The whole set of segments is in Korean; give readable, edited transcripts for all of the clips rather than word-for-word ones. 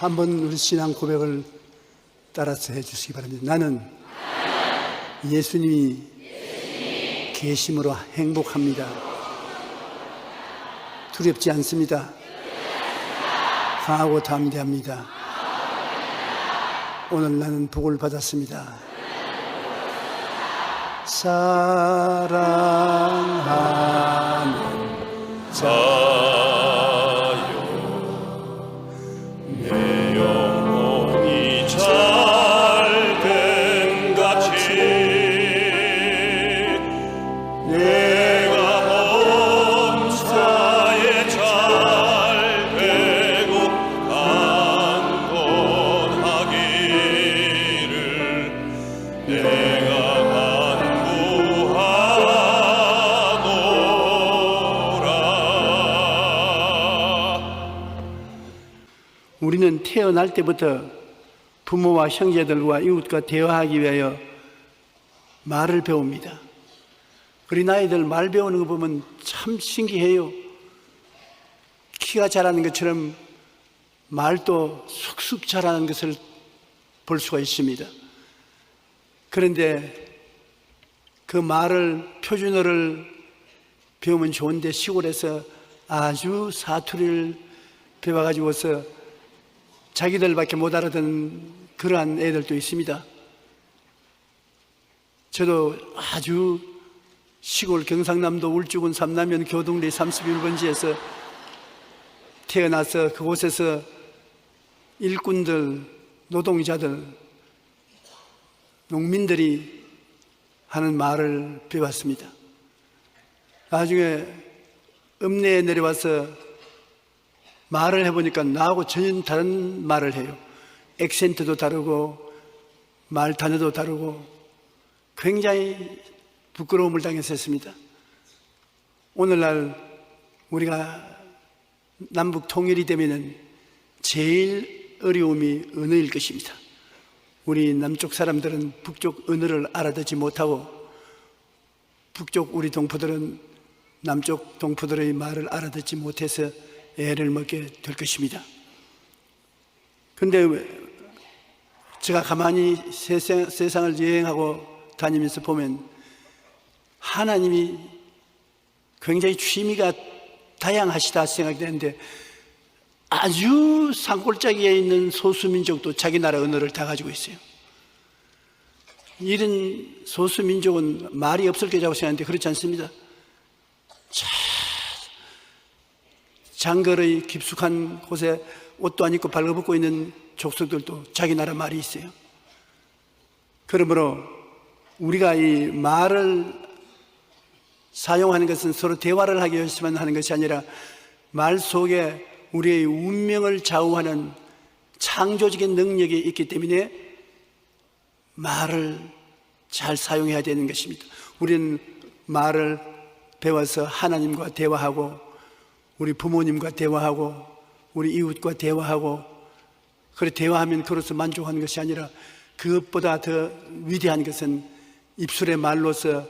한번 우리 신앙 고백을 따라서 해주시기 바랍니다. 나는 예수님이 계심으로 행복합니다. 두렵지 않습니다. 강하고 담대합니다. 오늘 나는 복을 받았습니다. 사랑하는 자여, 내 영혼이 잘됨 같이 내가 범사에 잘되고 강건하기를 내가 우리는 태어날 때부터 부모와 형제들과 이웃과 대화하기 위하여 말을 배웁니다. 어린아이들 말 배우는 거 보면 참 신기해요. 키가 자라는 것처럼 말도 쑥쑥 자라는 것을 볼 수가 있습니다. 그런데 그 말을, 표준어를 배우면 좋은데 시골에서 아주 사투리를 배워가지고서 자기들밖에 못 알아듣는 그러한 애들도 있습니다. 저도 아주 시골 경상남도 울주군 삼남면 교동리 31번지에서 태어나서 그곳에서 일꾼들, 노동자들, 농민들이 하는 말을 배웠습니다. 나중에 읍내에 내려와서 말을 해보니까 나하고 전혀 다른 말을 해요. 액센트도 다르고 말 단어도 다르고 굉장히 부끄러움을 당했었습니다. 오늘날 우리가 남북 통일이 되면은 제일 어려움이 언어일 것입니다. 우리 남쪽 사람들은 북쪽 언어를 알아듣지 못하고 북쪽 우리 동포들은 남쪽 동포들의 말을 알아듣지 못해서 애를 먹게 될 것입니다. 그런데 제가 가만히 세상을 여행하고 다니면서 보면 하나님이 굉장히 취미가 다양하시다 생각이 되는데 아주 산골짜기에 있는 소수민족도 자기 나라 언어를 다 가지고 있어요. 이런 소수민족은 말이 없을 거라고 생각하는데 그렇지 않습니다. 장거의 깊숙한 곳에 옷도 안 입고 발라벗고 있는 족속들도 자기 나라 말이 있어요. 그러므로 우리가 이 말을 사용하는 것은 서로 대화를 하기 위해서만 하는 것이 아니라 말 속에 우리의 운명을 좌우하는 창조적인 능력이 있기 때문에 말을 잘 사용해야 되는 것입니다. 우리는 말을 배워서 하나님과 대화하고 우리 부모님과 대화하고 우리 이웃과 대화하고 그래 대화하면 그로서 만족하는 것이 아니라 그것보다 더 위대한 것은 입술의 말로서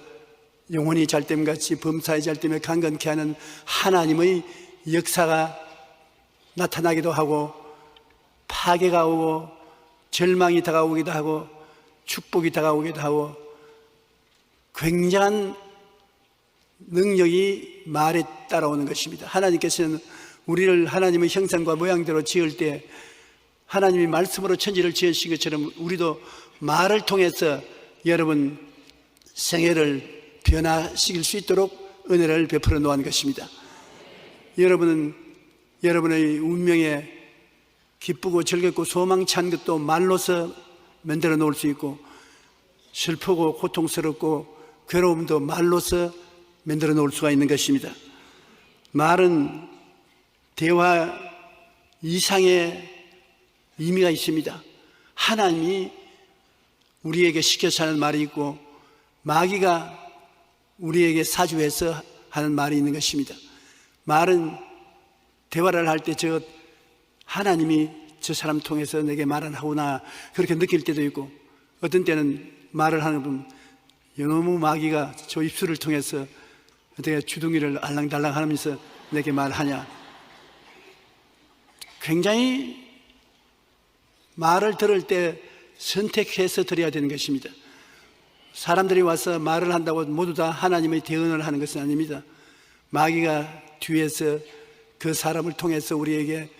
영혼이 잘됨같이 범사의 잘됨에 강건케 하는 하나님의 역사가 나타나기도 하고 파괴가 오고 절망이 다가오기도 하고 축복이 다가오기도 하고 굉장한 능력이 말에 따라오는 것입니다. 하나님께서는 우리를 하나님의 형상과 모양대로 지을 때 하나님이 말씀으로 천지를 지으신 것처럼 우리도 말을 통해서 여러분 생애를 변화시킬 수 있도록 은혜를 베풀어 놓은 것입니다. 여러분은 여러분의 운명에 기쁘고 즐겁고 소망찬 것도 말로서 만들어 놓을 수 있고 슬프고 고통스럽고 괴로움도 말로서 만들어 놓을 수가 있는 것입니다. 말은 대화 이상의 의미가 있습니다. 하나님이 우리에게 시켜서 하는 말이 있고 마귀가 우리에게 사주해서 하는 말이 있는 것입니다. 말은 대화를 할 때 하나님이 저 사람 통해서 내게 말을 하구나 그렇게 느낄 때도 있고 어떤 때는 말을 하는 분 너무 마귀가 저 입술을 통해서 어떻게 주둥이를 알랑달랑 하면서 내게 말하냐 굉장히 말을 들을 때 선택해서 들어야 되는 것입니다. 사람들이 와서 말을 한다고 모두 다 하나님의 대언을 하는 것은 아닙니다. 마귀가 뒤에서 그 사람을 통해서 우리에게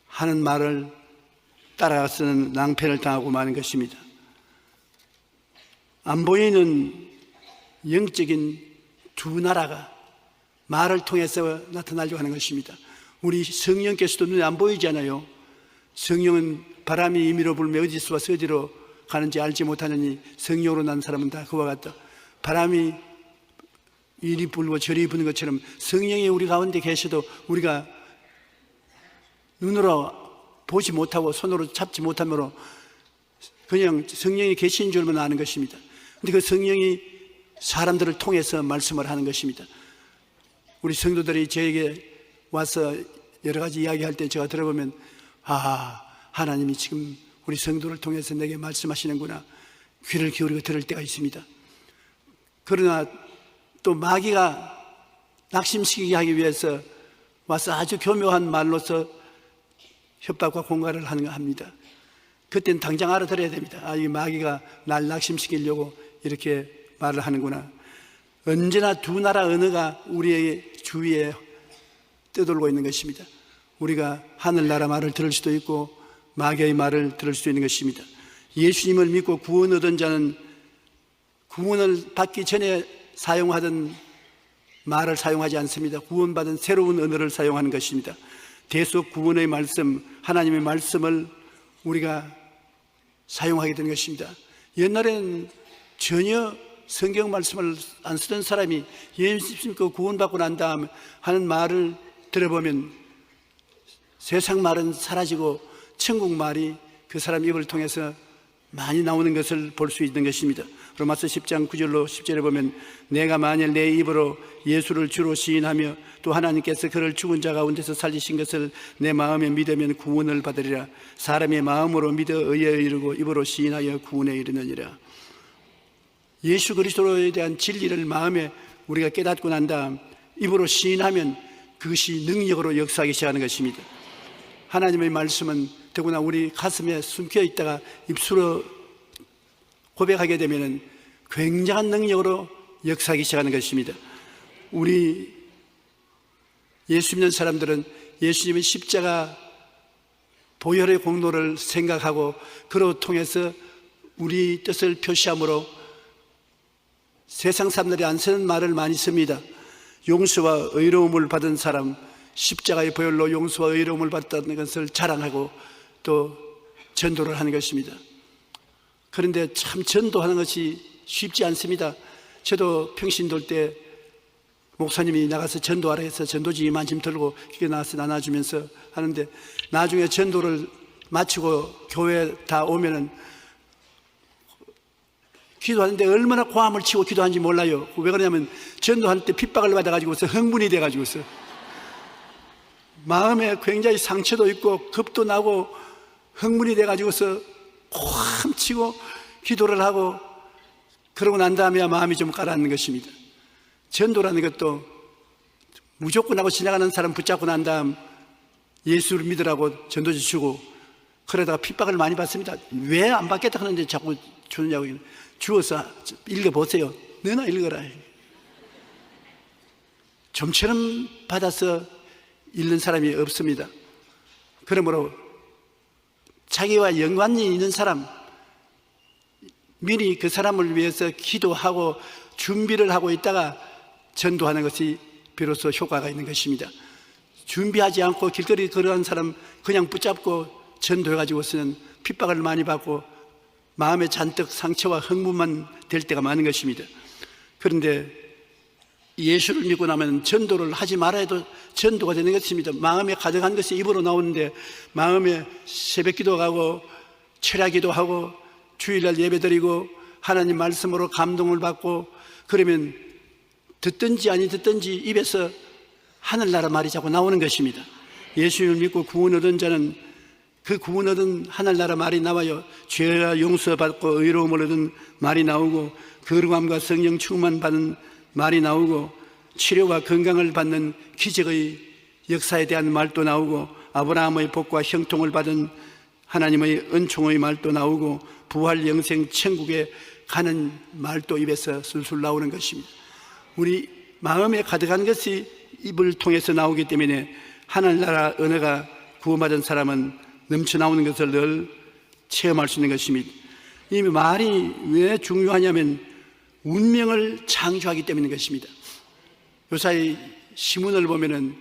하는 말을 따라가서는 낭패를 당하고 마는 것입니다. 안 보이는 영적인 두 나라가 말을 통해서 나타나려고 하는 것입니다. 우리 성령께서도 눈에 안 보이잖아요. 성령은 바람이 임의로 불며 어디서 와서 어디로 가는지 알지 못하느니 성령으로 난 사람은 다 그와 같다. 바람이 이리 불고 저리 부는 것처럼 성령이 우리 가운데 계셔도 우리가 눈으로 보지 못하고 손으로 잡지 못하므로 그냥 성령이 계신 줄만 아는 것입니다. 그런데 그 성령이 사람들을 통해서 말씀을 하는 것입니다. 우리 성도들이 저에게 와서 여러 가지 이야기할 때 제가 들어보면 하나님이 지금 우리 성도를 통해서 내게 말씀하시는구나, 귀를 기울이고 들을 때가 있습니다. 그러나 또 마귀가 낙심시키게 하기 위해서 와서 아주 교묘한 말로서 협박과 공갈을 합니다. 그때는 당장 알아들어야 됩니다. 이 마귀가 날 낙심시키려고 이렇게 말을 하는구나. 언제나 두 나라 언어가 우리의 주위에 떠돌고 있는 것입니다. 우리가 하늘나라 말을 들을 수도 있고 마귀의 말을 들을 수도 있는 것입니다. 예수님을 믿고 구원 얻은 자는 구원을 받기 전에 사용하던 말을 사용하지 않습니다. 구원받은 새로운 언어를 사용하는 것입니다. 대속 구원의 말씀, 하나님의 말씀을 우리가 사용하게 되는 것입니다. 옛날에는 전혀 성경 말씀을 안 쓰던 사람이 예수 믿고 구원받고 난 다음 하는 말을 들어보면 세상 말은 사라지고 천국 말이 그 사람 입을 통해서 많이 나오는 것을 볼 수 있는 것입니다. 로마서 10장 9절로 10절에 보면 내가 만일 내 입으로 예수를 주로 시인하며 또 하나님께서 그를 죽은 자 가운데서 살리신 것을 내 마음에 믿으면 구원을 받으리라. 사람의 마음으로 믿어 의에 이르고 입으로 시인하여 구원에 이르느니라. 예수 그리스도에 대한 진리를 마음에 우리가 깨닫고 난 다음 입으로 시인하면 그것이 능력으로 역사하기 시작하는 것입니다. 하나님의 말씀은 더구나 우리 가슴에 숨겨 있다가 입술로 고백하게 되면 굉장한 능력으로 역사하기 시작하는 것입니다. 우리 예수 믿는 사람들은 예수님의 십자가 보혈의 공로를 생각하고 그로 통해서 우리 뜻을 표시함으로 세상 사람들이 안 쓰는 말을 많이 씁니다. 용서와 의로움을 받은 사람, 십자가의 보혈로 용서와 의로움을 받았다는 것을 자랑하고 또 전도를 하는 것입니다. 그런데 참 전도하는 것이 쉽지 않습니다. 저도 평신 돌 때 목사님이 나가서 전도하라 해서 전도지 이만큼 들고 기계 나와서 나눠주면서 하는데 나중에 전도를 마치고 교회 다 오면은 기도하는데 얼마나 고함을 치고 기도하는지 몰라요. 왜 그러냐면 전도할 때 핍박을 받아가지고서 흥분이 돼가지고서 마음에 굉장히 상처도 있고 겁도 나고 흥분이 돼가지고서 고함 치고 기도를 하고 그러고 난 다음에야 마음이 좀 가라앉는 것입니다. 전도라는 것도 무조건 하고 지나가는 사람 붙잡고 난 다음 예수를 믿으라고 전도지 주고 그러다가 핍박을 많이 받습니다. 왜 안 받겠다 하는데 자꾸 주느냐고. 주어서 읽어보세요. 너나 읽어라. 좀처럼 받아서 읽는 사람이 없습니다. 그러므로 자기와 연관이 있는 사람, 미리 그 사람을 위해서 기도하고 준비를 하고 있다가 전도하는 것이 비로소 효과가 있는 것입니다. 준비하지 않고 길거리 걸어가는 사람 그냥 붙잡고 전도해가지고서는 핍박을 많이 받고 마음에 잔뜩 상처와 흥분만 될 때가 많은 것입니다. 그런데 예수를 믿고 나면 전도를 하지 말아야 해도 전도가 되는 것입니다. 마음에 가득한 것이 입으로 나오는데 마음에 새벽 기도하고 철야 기도하고 주일날 예배드리고 하나님 말씀으로 감동을 받고 그러면 듣든지 아니 듣든지 입에서 하늘나라 말이 자꾸 나오는 것입니다. 예수를 믿고 구원 얻은 자는 그 구원 얻은 하늘나라 말이 나와요. 죄가 용서받고 의로움을 얻은 말이 나오고 거룩함과 성령 충만 받는 말이 나오고 치료와 건강을 받는 기적의 역사에 대한 말도 나오고 아브라함의 복과 형통을 받은 하나님의 은총의 말도 나오고 부활 영생 천국에 가는 말도 입에서 술술 나오는 것입니다. 우리 마음에 가득한 것이 입을 통해서 나오기 때문에 하늘나라 은혜가 구원받은 사람은 넘쳐 나오는 것을 늘 체험할 수 있는 것입니다. 이 말이 왜 중요하냐면 운명을 창조하기 때문인 것입니다. 요사이 신문을 보면은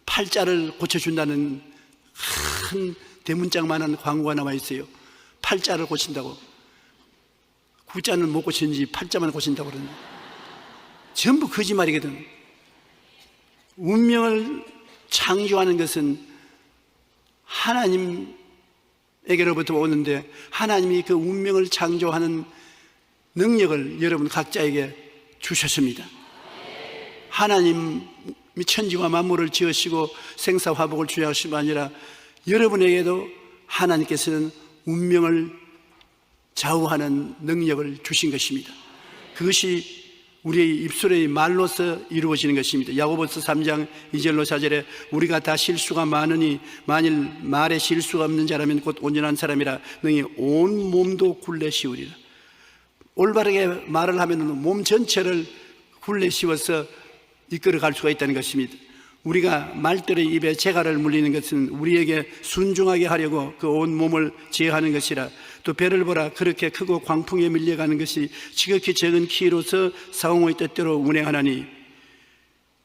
팔자를 고쳐준다는 큰 대문짝만한 광고가 나와 있어요. 팔자를 고친다고. 구자는 못 고치는지 팔자만 고친다고 그러는 전부 거짓말이거든. 운명을 창조하는 것은 하나님에게로부터 오는데 하나님이 그 운명을 창조하는 능력을 여러분 각자에게 주셨습니다. 하나님이 천지와 만물을 지으시고 생사화복을 주하실 뿐 아니라 여러분에게도 하나님께서는 운명을 좌우하는 능력을 주신 것입니다. 그것이 우리의 입술의 말로서 이루어지는 것입니다. 야고보서 3장 2절로 4절에 우리가 다 실수가 많으니 만일 말에 실수가 없는 자라면 곧 온전한 사람이라 능히 온 몸도 굴레 씌우리라. 올바르게 말을 하면 몸 전체를 굴레 씌워서 이끌어 갈 수가 있다는 것입니다. 우리가 말들의 입에 재갈을 물리는 것은 우리에게 순종하게 하려고 그 온 몸을 제어하는 것이라. 또 배를 보라, 그렇게 크고 광풍에 밀려가는 것이 지극히 적은 키로서 사홍의 뜻대로 운행하나니.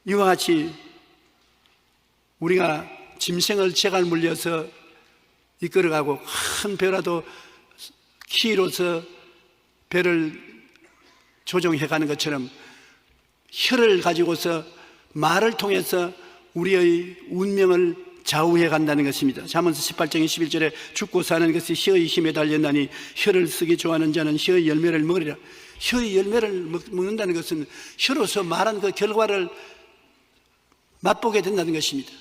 이와 같이 우리가 짐승을 재갈 물려서 이끌어가고 큰 배라도 키로서 배를 조종해가는 것처럼 혀를 가지고서 말을 통해서 우리의 운명을 좌우해 간다는 것입니다. 잠언서 18장 21절에 죽고 사는 것이 혀의 힘에 달렸나니 혀를 쓰기 좋아하는 자는 혀의 열매를 먹으리라. 혀의 열매를 먹는다는 것은 혀로서 말한 그 결과를 맛보게 된다는 것입니다.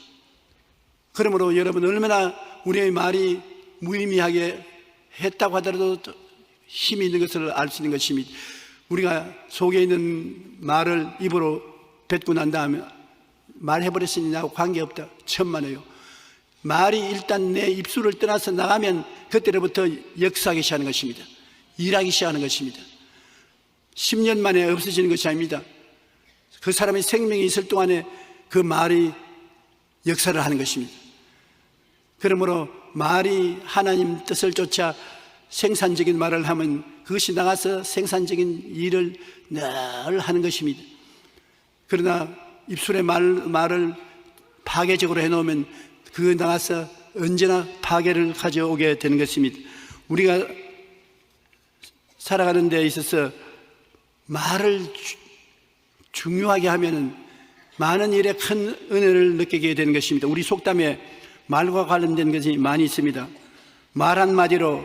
그러므로 여러분, 얼마나 우리의 말이 무의미하게 했다고 하더라도 힘이 있는 것을 알 수 있는 것입니다. 우리가 속에 있는 말을 입으로 뱉고 난 다음에 말해버렸으니 나하고 관계없다, 천만에요. 말이 일단 내 입술을 떠나서 나가면 그때로부터 역사하기 시작하는 것입니다. 일하기 시작하는 것입니다. 10년 만에 없어지는 것이 아닙니다. 그 사람의 생명이 있을 동안에 그 말이 역사를 하는 것입니다. 그러므로 말이 하나님 뜻을 쫓아 생산적인 말을 하면 그것이 나가서 생산적인 일을 늘 하는 것입니다. 그러나 입술의 말을 파괴적으로 해놓으면 그 나가서 언제나 파괴를 가져오게 되는 것입니다. 우리가 살아가는 데 있어서 말을 중요하게 하면은 많은 일에 큰 은혜를 느끼게 되는 것입니다. 우리 속담에 말과 관련된 것이 많이 있습니다. 말 한마디로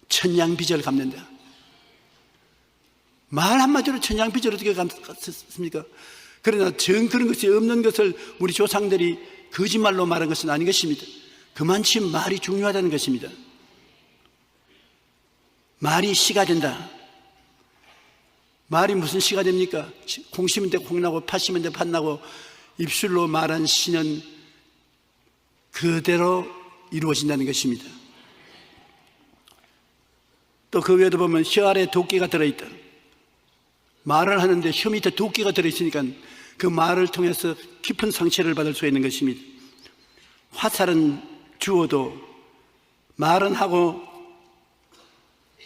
천냥빚을 갚는다. 말 한마디로 천냥빚을 어떻게 갚습니까? 그러나 그런 것이 없는 것을 우리 조상들이 거짓말로 말한 것은 아닌 것입니다. 그만치 말이 중요하다는 것입니다. 말이 씨가 된다. 말이 무슨 씨가 됩니까? 콩 심은 데 콩 나고 팥 심은 데 팥 나고 입술로 말한 씨는 그대로 이루어진다는 것입니다. 또 그 외에도 보면 혀 아래 도끼가 들어있다. 말을 하는데 혀 밑에 도끼가 들어있으니까 그 말을 통해서 깊은 상처를 받을 수 있는 것입니다. 화살은 주어도 말은 하고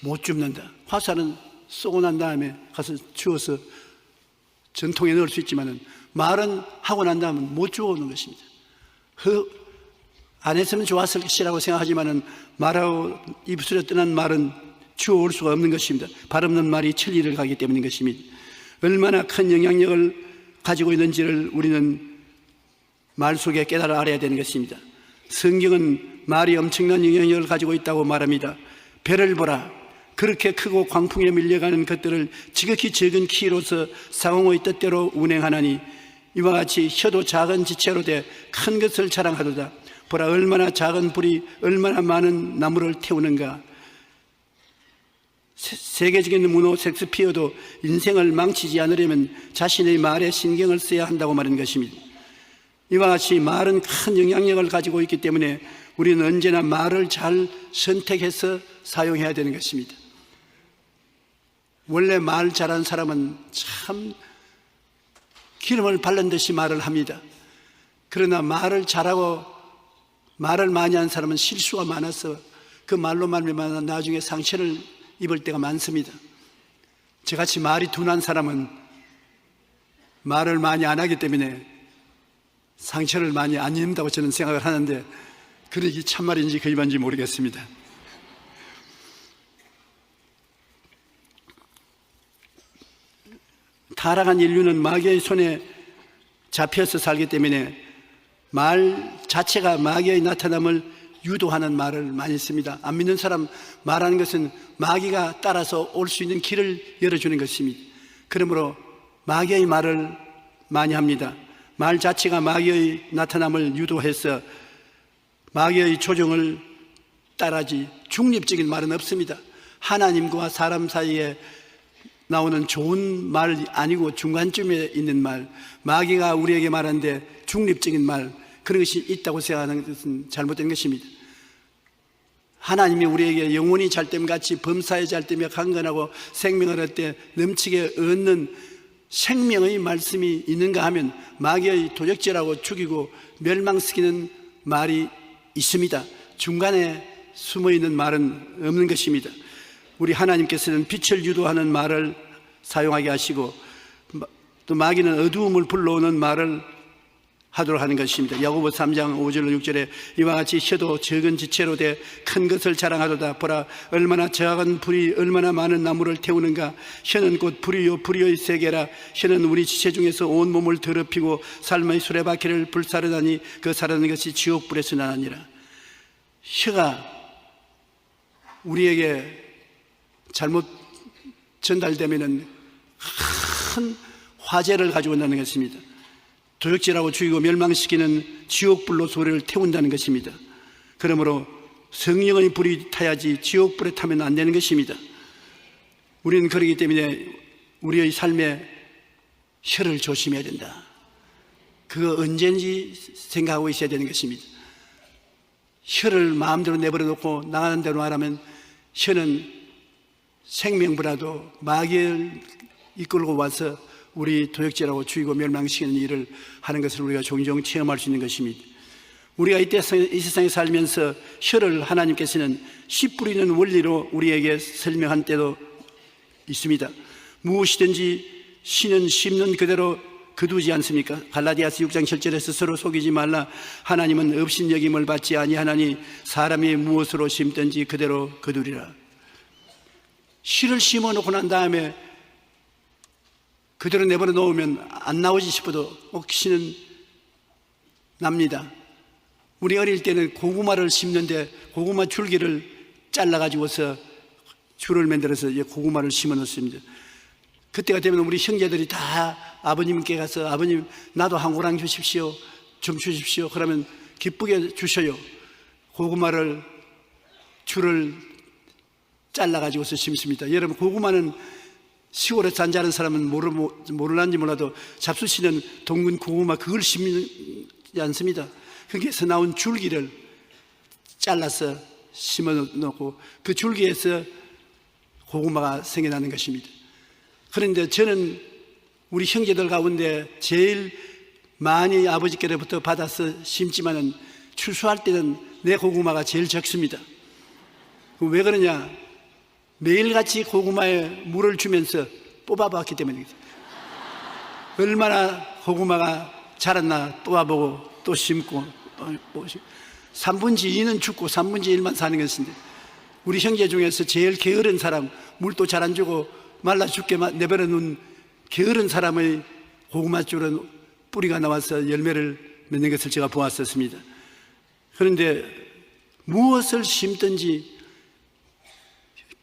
못 줍는다. 화살은 쏘고 난 다음에 가서 주워서 전통에 넣을 수 있지만 말은 하고 난 다음에 못 주워오는 것입니다. 안 했으면 좋았을 것이라고 생각하지만 말하고 입술에 떠난 말은 주워올 수가 없는 것입니다. 발 없는 말이 천리를 가기 때문인 것입니다. 얼마나 큰 영향력을 가지고 있는지를 우리는 말 속에 깨달아 알아야 되는 것입니다. 성경은 말이 엄청난 영향력을 가지고 있다고 말합니다. 배를 보라, 그렇게 크고 광풍에 밀려가는 것들을 지극히 적은 키로서 상홍의 뜻대로 운행하나니 이와 같이 혀도 작은 지체로 돼 큰 것을 자랑하도다. 보라, 얼마나 작은 불이 얼마나 많은 나무를 태우는가. 세계적인 문호 섹스피어도 인생을 망치지 않으려면 자신의 말에 신경을 써야 한다고 말하는 것입니다. 이와 같이 말은 큰 영향력을 가지고 있기 때문에 우리는 언제나 말을 잘 선택해서 사용해야 되는 것입니다. 원래 말 잘하는 사람은 참 기름을 바른 듯이 말을 합니다. 그러나 말을 잘하고 말을 많이 하는 사람은 실수가 많아서 그 말로 말미암아 나중에 상처를 입을 때가 많습니다. 저같이 말이 둔한 사람은 말을 많이 안 하기 때문에 상처를 많이 안 입는다고 저는 생각을 하는데, 그러기 참말인지 거짓말인지 모르겠습니다. 타락한 인류는 마귀의 손에 잡혀서 살기 때문에 말 자체가 마귀의 나타남을 유도하는 말을 많이 씁니다. 안 믿는 사람 말하는 것은 마귀가 따라서 올 수 있는 길을 열어주는 것입니다. 그러므로 마귀의 말을 많이 합니다. 말 자체가 마귀의 나타남을 유도해서 마귀의 조종을 따라지 중립적인 말은 없습니다. 하나님과 사람 사이에 나오는 좋은 말 아니고 중간쯤에 있는 말, 마귀가 우리에게 말하는데 중립적인 말, 그런 것이 있다고 생각하는 것은 잘못된 것입니다. 하나님이 우리에게 영혼이 잘됨같이 범사에 잘되며 강건하고 생명을 얻되 넘치게 얻는 생명의 말씀이 있는가 하면 마귀의 도적질하고 죽이고 멸망시키는 말이 있습니다. 중간에 숨어있는 말은 없는 것입니다. 우리 하나님께서는 빛을 유도하는 말을 사용하게 하시고 또 마귀는 어두움을 불러오는 말을 하도록 하는 것입니다. 야고보 3장 5절 6절에 이와 같이 혀도 적은 지체로 돼 큰 것을 자랑하도다. 보라, 얼마나 작은 불이 얼마나 많은 나무를 태우는가. 혀는 곧 불이요 불의 세계라. 혀는 우리 지체 중에서 온 몸을 더럽히고 삶의 수레바퀴를 불사르다니 그 사르는 것이 지옥불에서 나느니라. 혀가 우리에게 잘못 전달되면은 큰 화재를 가지고 온다는 것입니다. 도적질하고 죽이고 멸망시키는 지옥불로 소리를 태운다는 것입니다. 그러므로 성령의 불이 타야지 지옥불에 타면 안 되는 것입니다. 우리는 그렇기 때문에 우리의 삶에 혀를 조심해야 된다. 그거 언제인지 생각하고 있어야 되는 것입니다. 혀를 마음대로 내버려 놓고 나가는 대로 하라면 혀는 생명보다도 마귀를 이끌고 와서 우리 도적질하고 죽이고 멸망시키는 일을 하는 것을 우리가 종종 체험할 수 있는 것입니다. 우리가 이 세상에 살면서 혀를 하나님께서는 씨 뿌리는 원리로 우리에게 설명한 때도 있습니다. 무엇이든지 씨는 심는 그대로 거두지 않습니까? 갈라디아서 6장 7절에서 서로 속이지 말라. 하나님은 업신여김을 받지 아니하나니 사람이 무엇으로 심든지 그대로 거두리라. 씨를 심어놓고 난 다음에 그대로 내버려 놓으면 안 나오지 싶어도 씨는 납니다. 우리 어릴 때는 고구마를 심는데 고구마 줄기를 잘라가지고서 줄을 만들어서 고구마를 심어 놓습니다. 그때가 되면 우리 형제들이 다 아버님께 가서 아버님 나도 한 고랑 주십시오, 좀 주십시오. 그러면 기쁘게 주셔요. 고구마를 줄을 잘라가지고서 심습니다. 여러분, 고구마는 시골에 산자는 사람은 모르는지 몰라도 잡수시는 동근 고구마 그걸 심지 않습니다. 거기에서 나온 줄기를 잘라서 심어 놓고 그 줄기에서 고구마가 생겨나는 것입니다. 그런데 저는 우리 형제들 가운데 제일 많이 아버지께로부터 받아서 심지만은 추수할 때는 내 고구마가 제일 적습니다. 왜 그러냐? 매일같이 고구마에 물을 주면서 뽑아봤기 때문입니다. 얼마나 고구마가 자랐나 뽑아보고 또 심고 3분의 2는 죽고 3분의 1만 사는 것인데 우리 형제 중에서 제일 게으른 사람, 물도 잘 안 주고 말라 죽게 내버려 놓은 게으른 사람의 고구마 줄은 뿌리가 나와서 열매를 맺는 것을 제가 보았었습니다. 그런데 무엇을 심든지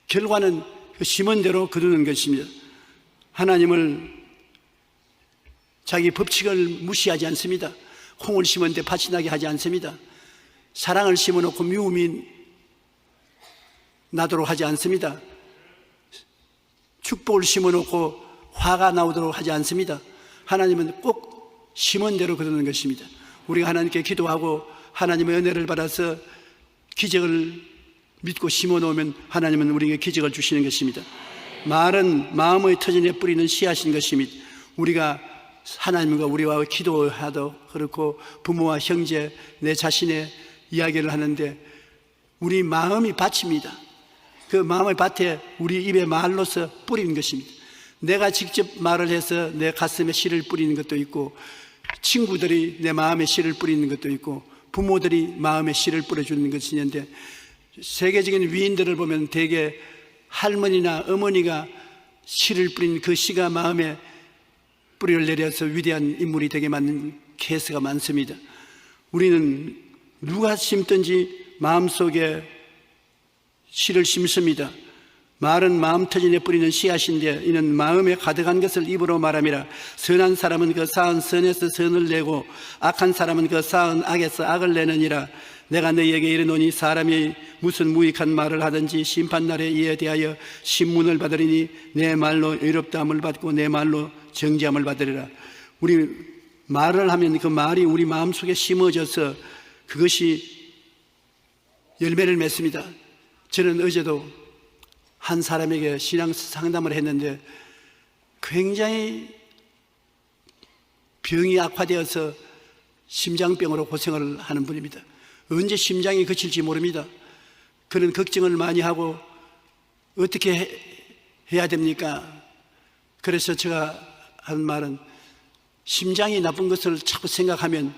결과는 그 심은 대로 거두는 것입니다. 하나님을 자기 법칙을 무시하지 않습니다. 콩을 심었는데 밭이 나게 하지 않습니다. 사랑을 심어놓고 미움이 나도록 하지 않습니다. 축복을 심어놓고 화가 나오도록 하지 않습니다. 하나님은 꼭 심은 대로 거두는 것입니다. 우리가 하나님께 기도하고 하나님의 은혜를 받아서 기적을 믿고 심어 놓으면 하나님은 우리에게 기적을 주시는 것입니다. 말은 마음의 터전에 뿌리는 씨앗인 것입니다. 우리가 하나님과 우리와 기도하도 그렇고 부모와 형제, 내 자신의 이야기를 하는데 우리 마음이 밭입니다. 그 마음의 밭에 우리 입에 말로서 뿌리는 것입니다. 내가 직접 말을 해서 내 가슴에 씨를 뿌리는 것도 있고, 친구들이 내 마음에 씨를 뿌리는 것도 있고, 부모들이 마음에 씨를 뿌려주는 것이 있는데, 세계적인 위인들을 보면 대개 할머니나 어머니가 씨를 뿌린 그 씨가 마음에 뿌리를 내려서 위대한 인물이 되게 만든 케이스가 많습니다. 우리는 누가 심든지 마음속에 씨를 심습니다. 말은 마음 터전에 뿌리는 씨앗인데 이는 마음에 가득한 것을 입으로 말함이라. 선한 사람은 그 쌓은 선에서 선을 내고 악한 사람은 그 쌓은 악에서 악을 내느니라. 내가 너희에게 이르노니 사람이 무슨 무익한 말을 하든지 심판날에 이에 대하여 신문을 받으리니 내 말로 의롭다함을 받고 내 말로 정죄함을 받으리라. 우리 말을 하면 그 말이 우리 마음속에 심어져서 그것이 열매를 맺습니다. 저는 어제도 한 사람에게 신앙 상담을 했는데 굉장히 병이 악화되어서 심장병으로 고생을 하는 분입니다. 언제 심장이 그칠지 모릅니다. 그런 걱정을 많이 하고 어떻게 해야 됩니까? 그래서 제가 한 말은 심장이 나쁜 것을 자꾸 생각하면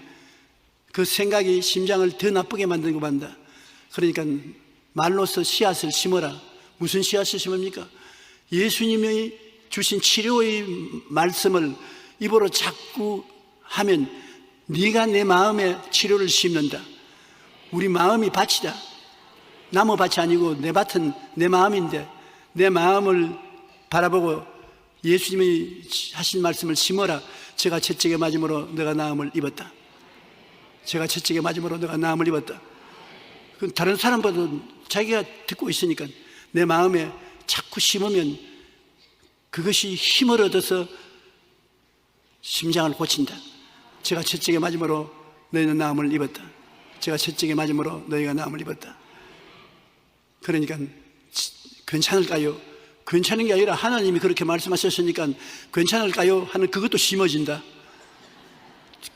그 생각이 심장을 더 나쁘게 만들고 만다. 그러니까 말로서 씨앗을 심어라. 무슨 씨앗을 심습니까? 예수님이 주신 치료의 말씀을 입으로 자꾸 하면 네가 내 마음에 치료를 심는다. 우리 마음이 밭이다. 나무 밭이 아니고 내 밭은 내 마음인데 내 마음을 바라보고 예수님이 하신 말씀을 심어라. 제가 채찍에 맞음으로 너가 나음을 입었다. 제가 채찍에 맞음으로 너가 나음을 입었다. 다른 사람보다 자기가 듣고 있으니까 내 마음에 자꾸 심으면 그것이 힘을 얻어서 심장을 고친다. 제가 채찍에 맞음으로 너희는 나음을 입었다. 제가 채찍에 맞음으로 너희가 나음을 입었다. 그러니까 괜찮을까요? 괜찮은 게 아니라 하나님이 그렇게 말씀하셨으니까 괜찮을까요? 하는 그것도 심어진다.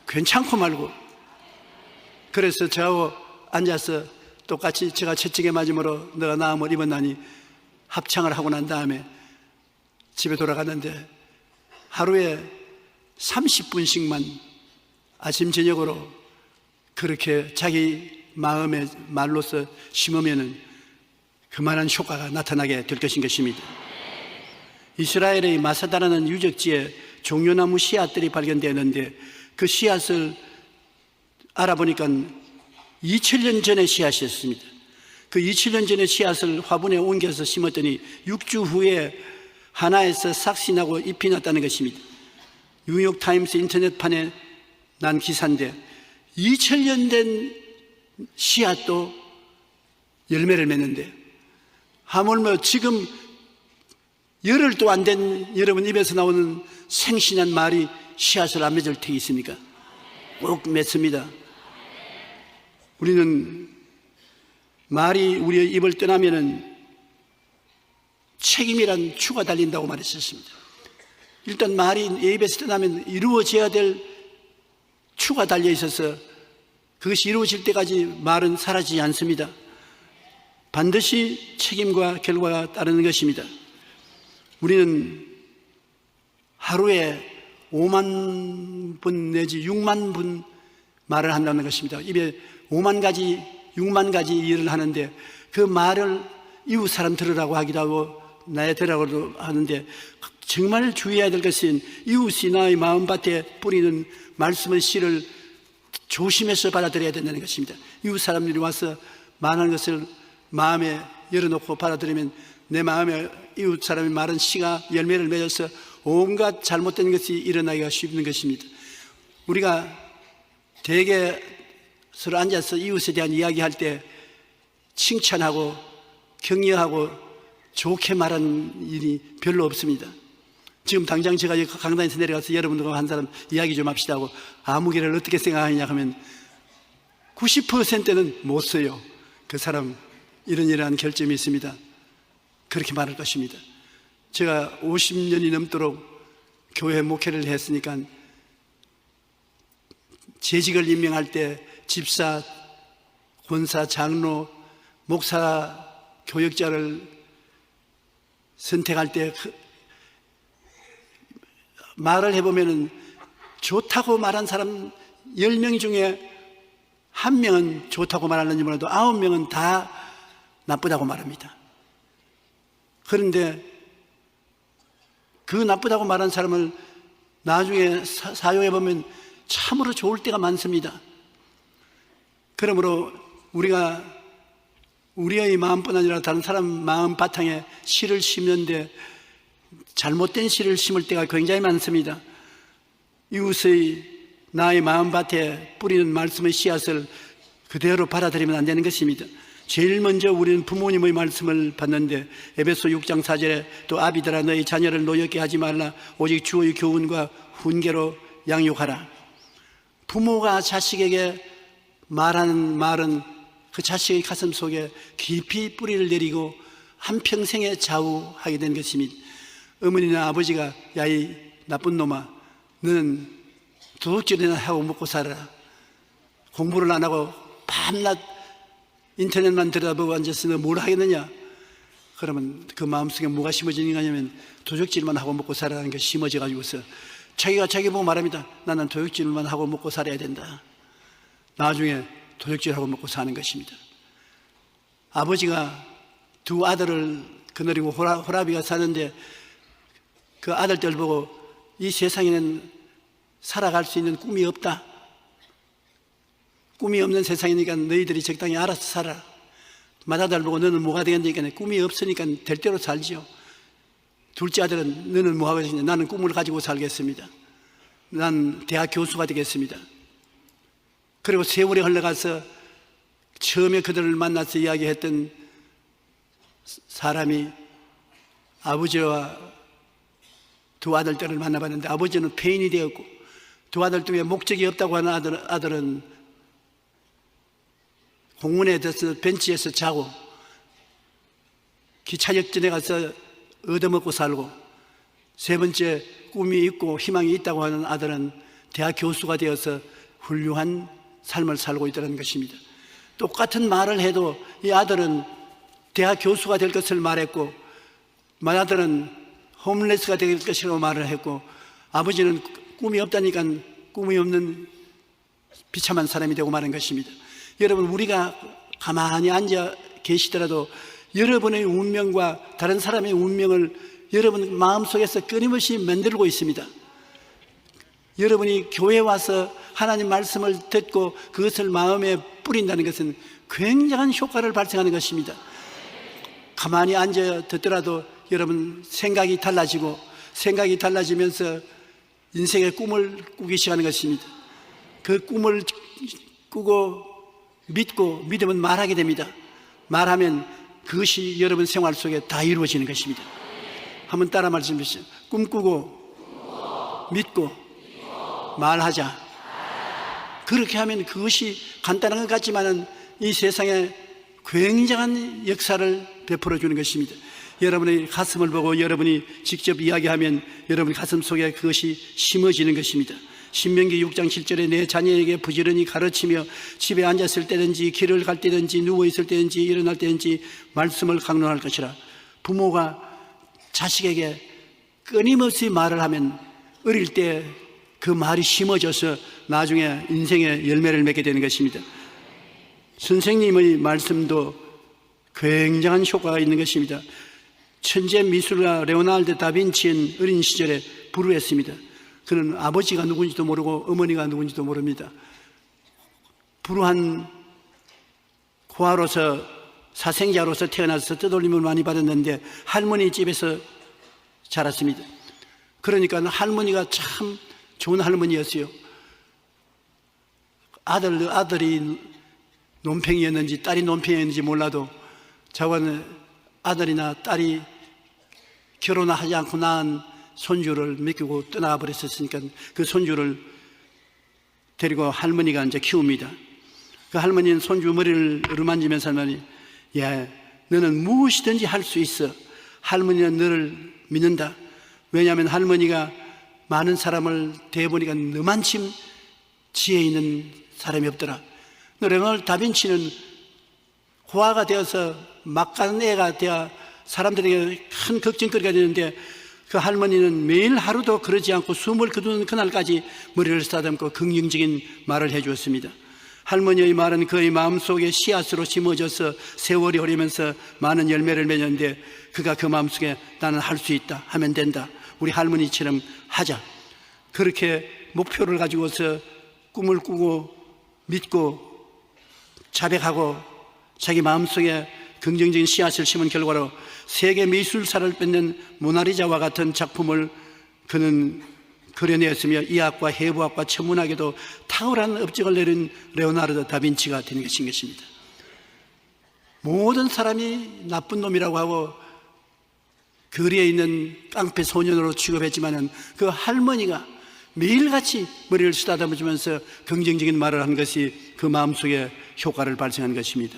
괜찮고 말고. 그래서 저하고 앉아서 똑같이 제가 채찍에 맞음으로 너가 나음을 입었나니 합창을 하고 난 다음에 집에 돌아갔는데 하루에 30분씩만 아침 저녁으로 그렇게 자기 마음의 말로서 심으면은 그만한 효과가 나타나게 될 것입니다. 이스라엘의 마사다라는 유적지에 종려나무 씨앗들이 발견되었는데 그 씨앗을 알아보니까 2000년 전의 씨앗이었습니다. 그 2000년 전의 씨앗을 화분에 옮겨서 심었더니 6주 후에 하나에서 싹이 나고 잎이 났다는 것입니다. 뉴욕타임스 인터넷판에 난 기사인데 2000년 된 씨앗도 열매를 맺는데 하물며 지금 열흘도 안 된 여러분 입에서 나오는 생신한 말이 씨앗을 안 맺을 테이 있습니까? 꼭 맺습니다. 우리는 말이 우리의 입을 떠나면은 책임이란 추가 달린다고 말했었습니다. 일단 말이 내 입에서 떠나면 이루어져야 될 추가 달려 있어서 그것이 이루어질 때까지 말은 사라지지 않습니다. 반드시 책임과 결과가 따르는 것입니다. 우리는 하루에 5만 분 내지 6만 분 말을 한다는 것입니다. 입에 5만 가지, 6만 가지 일을 하는데 그 말을 이웃 사람 들으라고 하기도 하고 나의 들으라고도 하는데 정말 주의해야 될 것은 이웃이 나의 마음밭에 뿌리는 말씀의 씨를 조심해서 받아들여야 된다는 것입니다. 이웃 사람들이 와서 말하는 것을 마음에 열어놓고 받아들이면 내 마음에 이웃 사람이 말한 씨가 열매를 맺어서 온갖 잘못된 것이 일어나기가 쉽는 것입니다. 우리가 대개 서로 앉아서 이웃에 대한 이야기할 때 칭찬하고 격려하고 좋게 말하는 일이 별로 없습니다. 지금 당장 제가 강단에서 내려가서 여러분들과 한 사람 이야기 좀 합시다 하고 아무개를 어떻게 생각하느냐 하면 90%는 못 써요. 그 사람 이러한 결점이 있습니다. 그렇게 말할 것입니다. 제가 50년이 넘도록 교회 목회를 했으니까 재직을 임명할 때 집사, 권사, 장로, 목사, 교역자를 선택할 때 말을 해보면 좋다고 말한 사람 10명 중에 1명은 좋다고 말하는지 몰라도 9명은 다 나쁘다고 말합니다. 그런데 그 나쁘다고 말한 사람을 나중에 사용해 보면 참으로 좋을 때가 많습니다. 그러므로 우리가 우리의 마음뿐 아니라 다른 사람 마음 바탕에 씨를 심는데 잘못된 씨를 심을 때가 굉장히 많습니다. 이웃의 나의 마음밭에 뿌리는 말씀의 씨앗을 그대로 받아들이면 안 되는 것입니다. 제일 먼저 우리는 부모님의 말씀을 받는데 에베소 6장 4절에 또 아비들아 너희 자녀를 노엽게 하지 말라 오직 주의 교훈과 훈계로 양육하라. 부모가 자식에게 말하는 말은 그 자식의 가슴 속에 깊이 뿌리를 내리고 한평생에 좌우하게 되는 것입니다. 어머니나 아버지가 야 이 나쁜 놈아 너는 도둑질이나 하고 먹고 살아라. 공부를 안 하고 밤낮 인터넷만 들여다보고 앉아서 너 뭘 하겠느냐? 그러면 그 마음속에 뭐가 심어지는 거냐면 도둑질만 하고 먹고 살아라는 게 심어져 가지고서 자기가 자기 보고 말합니다. 나는 도둑질만 하고 먹고 살아야 된다. 나중에 도둑질하고 먹고 사는 것입니다. 아버지가 두 아들을 거느리고 호라비가 사는데 그 아들들 보고 이 세상에는 살아갈 수 있는 꿈이 없다. 꿈이 없는 세상이니까 너희들이 적당히 알아서 살아. 맏아들 보고 너는 뭐가 되겠느냐. 꿈이 없으니까 될 대로 살지요. 둘째 아들은 너는 뭐 하겠느냐. 나는 꿈을 가지고 살겠습니다. 난 대학 교수가 되겠습니다. 그리고 세월이 흘러가서 처음에 그들을 만나서 이야기했던 사람이 아버지와 두 아들들을 만나봤는데 아버지는 폐인이 되었고 두 아들 중에 목적이 없다고 하는 아들은 공원에 들어서 벤치에서 자고 기차역전에 가서 얻어먹고 살고 세 번째 꿈이 있고 희망이 있다고 하는 아들은 대학 교수가 되어서 훌륭한 삶을 살고 있다는 것입니다. 똑같은 말을 해도 이 아들은 대학 교수가 될 것을 말했고 맏아들은 홈레스가 될 것이라고 말을 했고 아버지는 꿈이 없다니까 꿈이 없는 비참한 사람이 되고 마는 것입니다. 여러분 우리가 가만히 앉아 계시더라도 여러분의 운명과 다른 사람의 운명을 여러분 마음속에서 끊임없이 만들고 있습니다. 여러분이 교회에 와서 하나님 말씀을 듣고 그것을 마음에 뿌린다는 것은 굉장한 효과를 발생하는 것입니다. 가만히 앉아 듣더라도 여러분 생각이 달라지고 생각이 달라지면서 인생의 꿈을 꾸기 시작하는 것입니다. 그 꿈을 꾸고 믿고 믿으면 말하게 됩니다. 말하면 그것이 여러분 생활 속에 다 이루어지는 것입니다. 한번 따라 말씀해 주시죠. 꿈꾸고 믿고 말하자. 그렇게 하면 그것이 간단한 것 같지만은 이 세상에 굉장한 역사를 베풀어 주는 것입니다. 여러분의 가슴을 보고 여러분이 직접 이야기하면 여러분 가슴 속에 그것이 심어지는 것입니다. 신명기 6장 7절에 내 자녀에게 부지런히 가르치며 집에 앉았을 때든지 길을 갈 때든지 누워있을 때든지 일어날 때든지 말씀을 강론할 것이라. 부모가 자식에게 끊임없이 말을 하면 어릴 때 그 말이 심어져서 나중에 인생의 열매를 맺게 되는 것입니다. 선생님의 말씀도 굉장한 효과가 있는 것입니다. 천재 미술가 레오나르도 다빈치는 어린 시절에 불우했습니다. 그는 아버지가 누군지도 모르고 어머니가 누군지도 모릅니다. 불우한 고아로서 사생자로서 태어나서 떠돌림을 많이 받았는데 할머니 집에서 자랐습니다. 그러니까 할머니가 참 좋은 할머니였어요. 아들이 논팽이였는지 딸이 논팽이였는지 몰라도 자고는 아들이나 딸이 결혼하지 않고 낳은 손주를 맡기고 떠나가 버렸었으니까 그 손주를 데리고 할머니가 이제 키웁니다. 그 할머니는 손주 머리를 어루만지면서 할머니, 야, 너는 무엇이든지 할 수 있어. 할머니는 너를 믿는다. 왜냐하면 할머니가 많은 사람을 대해보니까 너만큼 지혜 있는 사람이 없더라. 레오나르도 다빈치는 고아가 되어서 막간 애가 되어 사람들에게 큰 걱정거리가 되는데 그 할머니는 매일 하루도 그러지 않고 숨을 거두는 그날까지 머리를 쓰다듬고 긍정적인 말을 해주었습니다. 할머니의 말은 그의 마음속에 씨앗으로 심어져서 세월이 흐르면서 많은 열매를 맺었는데 그가 그 마음속에 나는 할 수 있다, 하면 된다, 우리 할머니처럼 하자, 그렇게 목표를 가지고서 꿈을 꾸고 믿고 자백하고 자기 마음속에 긍정적인 씨앗을 심은 결과로 세계 미술사를 뺏는 모나리자와 같은 작품을 그는 그려내었으며 이학과 해부학과 천문학에도 탁월한 업적을 내린 레오나르도 다빈치가 되는 것입니다. 모든 사람이 나쁜 놈이라고 하고 거리에 있는 깡패 소년으로 취급했지만 그 할머니가 매일같이 머리를 쓰다듬으면서 긍정적인 말을 한 것이 그 마음속에 효과를 발생한 것입니다.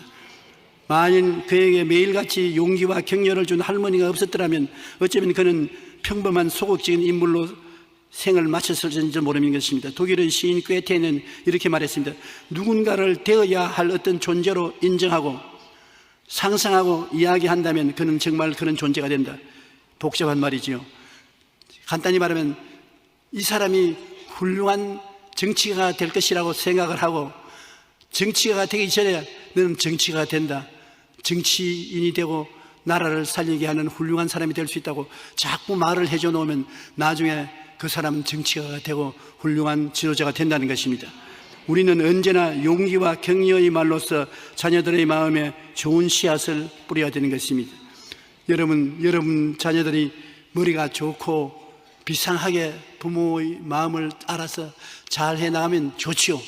만일 그에게 매일같이 용기와 격려를 준 할머니가 없었더라면 어쩌면 그는 평범한 소극적인 인물로 생을 마쳤을지 모르는 것입니다. 독일의 시인 괴테는 이렇게 말했습니다. 누군가를 되어야 할 어떤 존재로 인정하고 상상하고 이야기한다면 그는 정말 그런 존재가 된다. 복잡한 말이지요. 간단히 말하면 이 사람이 훌륭한 정치가가 될 것이라고 생각을 하고 정치가가 되기 전에 너는 정치가가 된다, 정치인이 되고 나라를 살리게 하는 훌륭한 사람이 될 수 있다고 자꾸 말을 해줘 놓으면 나중에 그 사람은 정치가가 되고 훌륭한 지도자가 된다는 것입니다. 우리는 언제나 용기와 격려의 말로서 자녀들의 마음에 좋은 씨앗을 뿌려야 되는 것입니다. 여러분 자녀들이 머리가 좋고 비상하게 부모의 마음을 알아서 잘 해나가면 좋지요.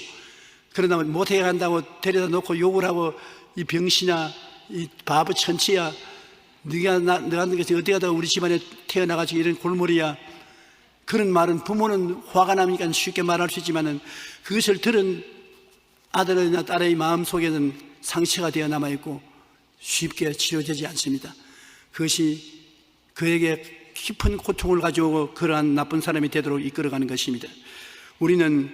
그러다 못해 간다고 데려다 놓고 욕을 하고 이 병신아, 이 바보 천치야, 너가 어디 가다가 우리 집안에 태어나가지고 이런 골머리야, 그런 말은 부모는 화가 나니까 쉽게 말할 수 있지만 그것을 들은 아들이나 딸의 마음속에는 상처가 되어 남아있고 쉽게 치료되지 않습니다. 그것이 그에게 깊은 고통을 가져오고 그러한 나쁜 사람이 되도록 이끌어가는 것입니다. 우리는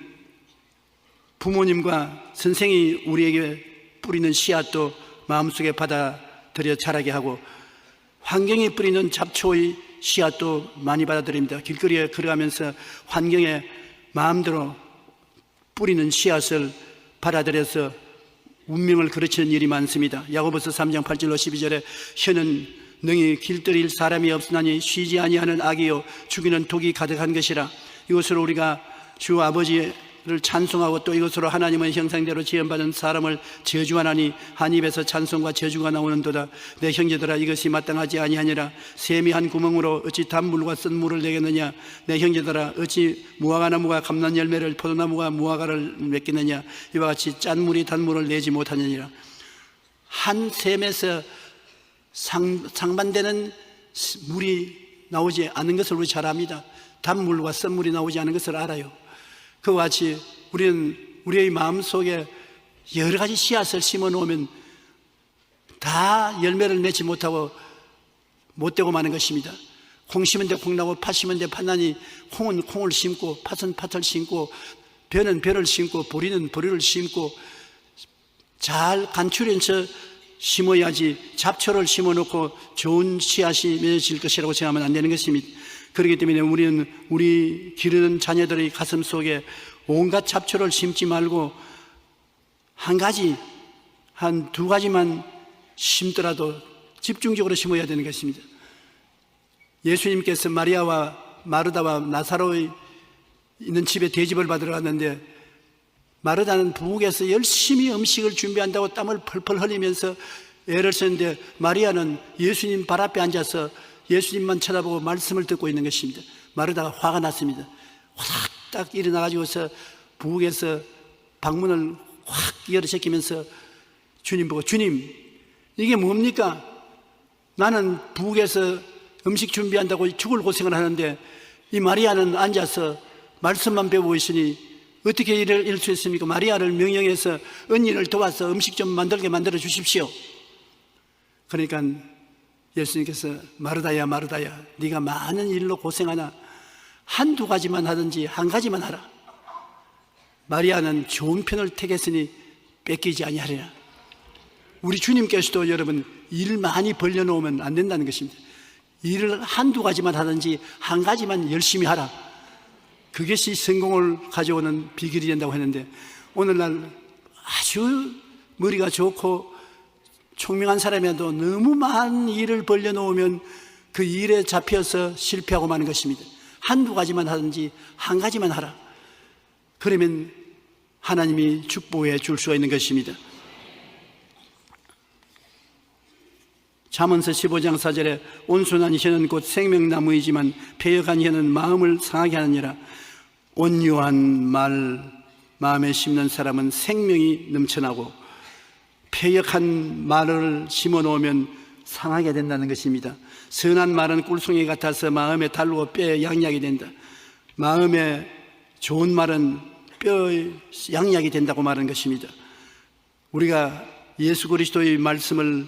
부모님과 선생이 우리에게 뿌리는 씨앗도 마음속에 받아들여 자라게 하고 환경이 뿌리는 잡초의 씨앗도 많이 받아들입니다. 길거리에 걸어가면서 환경에 마음대로 뿌리는 씨앗을 받아들여서 운명을 그르치는 일이 많습니다. 야고보서 3장 8절로 12절에 혀는 능히 길들일 사람이 없으나니 쉬지 아니하는 악이요 죽이는 독이 가득한 것이라. 이것으로 우리가 주 아버지를 찬송하고 또 이것으로 하나님의 형상대로 지음받은 사람을 저주하나니 한 입에서 찬송과 저주가 나오는도다. 내 형제들아, 이것이 마땅하지 아니하니라. 샘이 한 구멍으로 어찌 단물과 쓴 물을 내겠느냐. 내 형제들아, 어찌 무화과나무가 감난 열매를 포도나무가 무화과를 맺겠느냐. 이와 같이 짠 물이 단물을 내지 못하느니라. 한 샘에서 상반되는 물이 나오지 않는 것을 우리 잘 압니다. 단물과 쓴물이 나오지 않는 것을 알아요. 그와 같이 우리는 우리의 마음속에 여러 가지 씨앗을 심어 놓으면 다 열매를 맺지 못하고 못되고 마는 것입니다. 콩 심은 데 콩 나고 팥 심은 데 팥 나니 콩은 콩을 심고 팥은 팥을 심고 벼는 벼를 심고 보리는 보리를 심고 잘 간추려서 심어야지 잡초를 심어놓고 좋은 씨앗이 맺어질 것이라고 생각하면 안 되는 것입니다. 그렇기 때문에 우리는 우리 기르는 자녀들의 가슴 속에 온갖 잡초를 심지 말고 한 가지, 한 두 가지만 심더라도 집중적으로 심어야 되는 것입니다. 예수님께서 마리아와 마르다와 나사로의 있는 집에 대접을 받으러 갔는데 마르다는 부엌에서 열심히 음식을 준비한다고 땀을 펄펄 흘리면서 애를 쓰는데 마리아는 예수님 발 앞에 앉아서 예수님만 쳐다보고 말씀을 듣고 있는 것입니다. 마르다가 화가 났습니다. 확딱 일어나가지고서 부엌에서 방문을 확 열어제끼면서 주님 보고, 주님, 이게 뭡니까? 나는 부엌에서 음식 준비한다고 죽을 고생을 하는데 이 마리아는 앉아서 말씀만 배우고 있으니 어떻게 이럴 수 있습니까? 마리아를 명령해서 언니를 도와서 음식 좀 만들게 만들어 주십시오. 그러니까 예수님께서 마르다야 마르다야, 네가 많은 일로 고생하나 한두 가지만 하든지 한 가지만 하라. 마리아는 좋은 편을 택했으니 뺏기지 아니하리라. 우리 주님께서도 여러분, 일 많이 벌려놓으면 안 된다는 것입니다. 일을 한두 가지만 하든지 한 가지만 열심히 하라. 그것이 성공을 가져오는 비결이 된다고 했는데, 오늘날 아주 머리가 좋고 총명한 사람이라도 너무 많은 일을 벌려놓으면 그 일에 잡혀서 실패하고 마는 것입니다. 한두 가지만 하든지 한 가지만 하라. 그러면 하나님이 축복해 줄 수가 있는 것입니다. 잠언서 15장 4절에 온순한 혀는 곧 생명나무이지만 패역한 혀는 마음을 상하게 하느니라. 온유한 말 마음에 심는 사람은 생명이 넘쳐나고, 패역한 말을 심어놓으면 상하게 된다는 것입니다. 선한 말은 꿀송이 같아서 마음에 달고 뼈에 양약이 된다. 마음에 좋은 말은 뼈에 양약이 된다고 말하는 것입니다. 우리가 예수 그리스도의 말씀을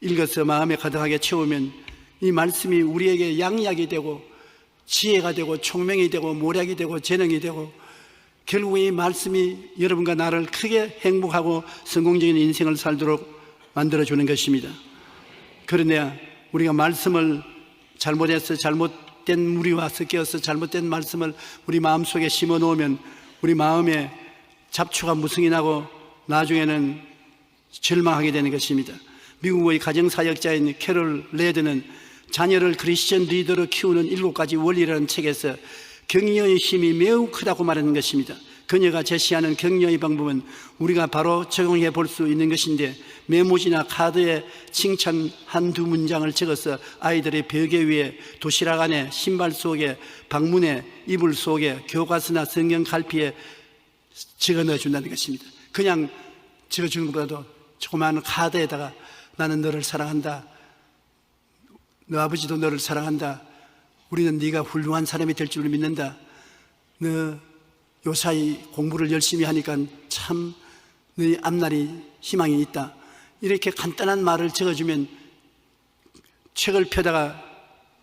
읽어서 마음에 가득하게 채우면 이 말씀이 우리에게 양약이 되고 지혜가 되고 총명이 되고 모략이 되고 재능이 되고, 결국 이 말씀이 여러분과 나를 크게 행복하고 성공적인 인생을 살도록 만들어주는 것입니다. 그러나 우리가 말씀을 잘못해서 잘못된 무리와 섞여서 잘못된 말씀을 우리 마음속에 심어놓으면 우리 마음에 잡초가 무성이 나고 나중에는 절망하게 되는 것입니다. 미국의 가정사역자인 캐롤 레드는 자녀를 크리스천 리더로 키우는 7가지 원리라는 책에서 격려의 힘이 매우 크다고 말하는 것입니다. 그녀가 제시하는 격려의 방법은 우리가 바로 적용해 볼 수 있는 것인데, 메모지나 카드에 칭찬 한두 문장을 적어서 아이들의 벽에 위에, 도시락 안에, 신발 속에, 방문에, 이불 속에, 교과서나 성경 갈피에 적어 넣어준다는 것입니다. 그냥 적어주는 것보다도 조그마한 카드에다가 나는 너를 사랑한다, 너 아버지도 너를 사랑한다, 우리는 네가 훌륭한 사람이 될 줄 믿는다, 너 요사이 공부를 열심히 하니까 참 너희 앞날이 희망이 있다, 이렇게 간단한 말을 적어주면 책을 펴다가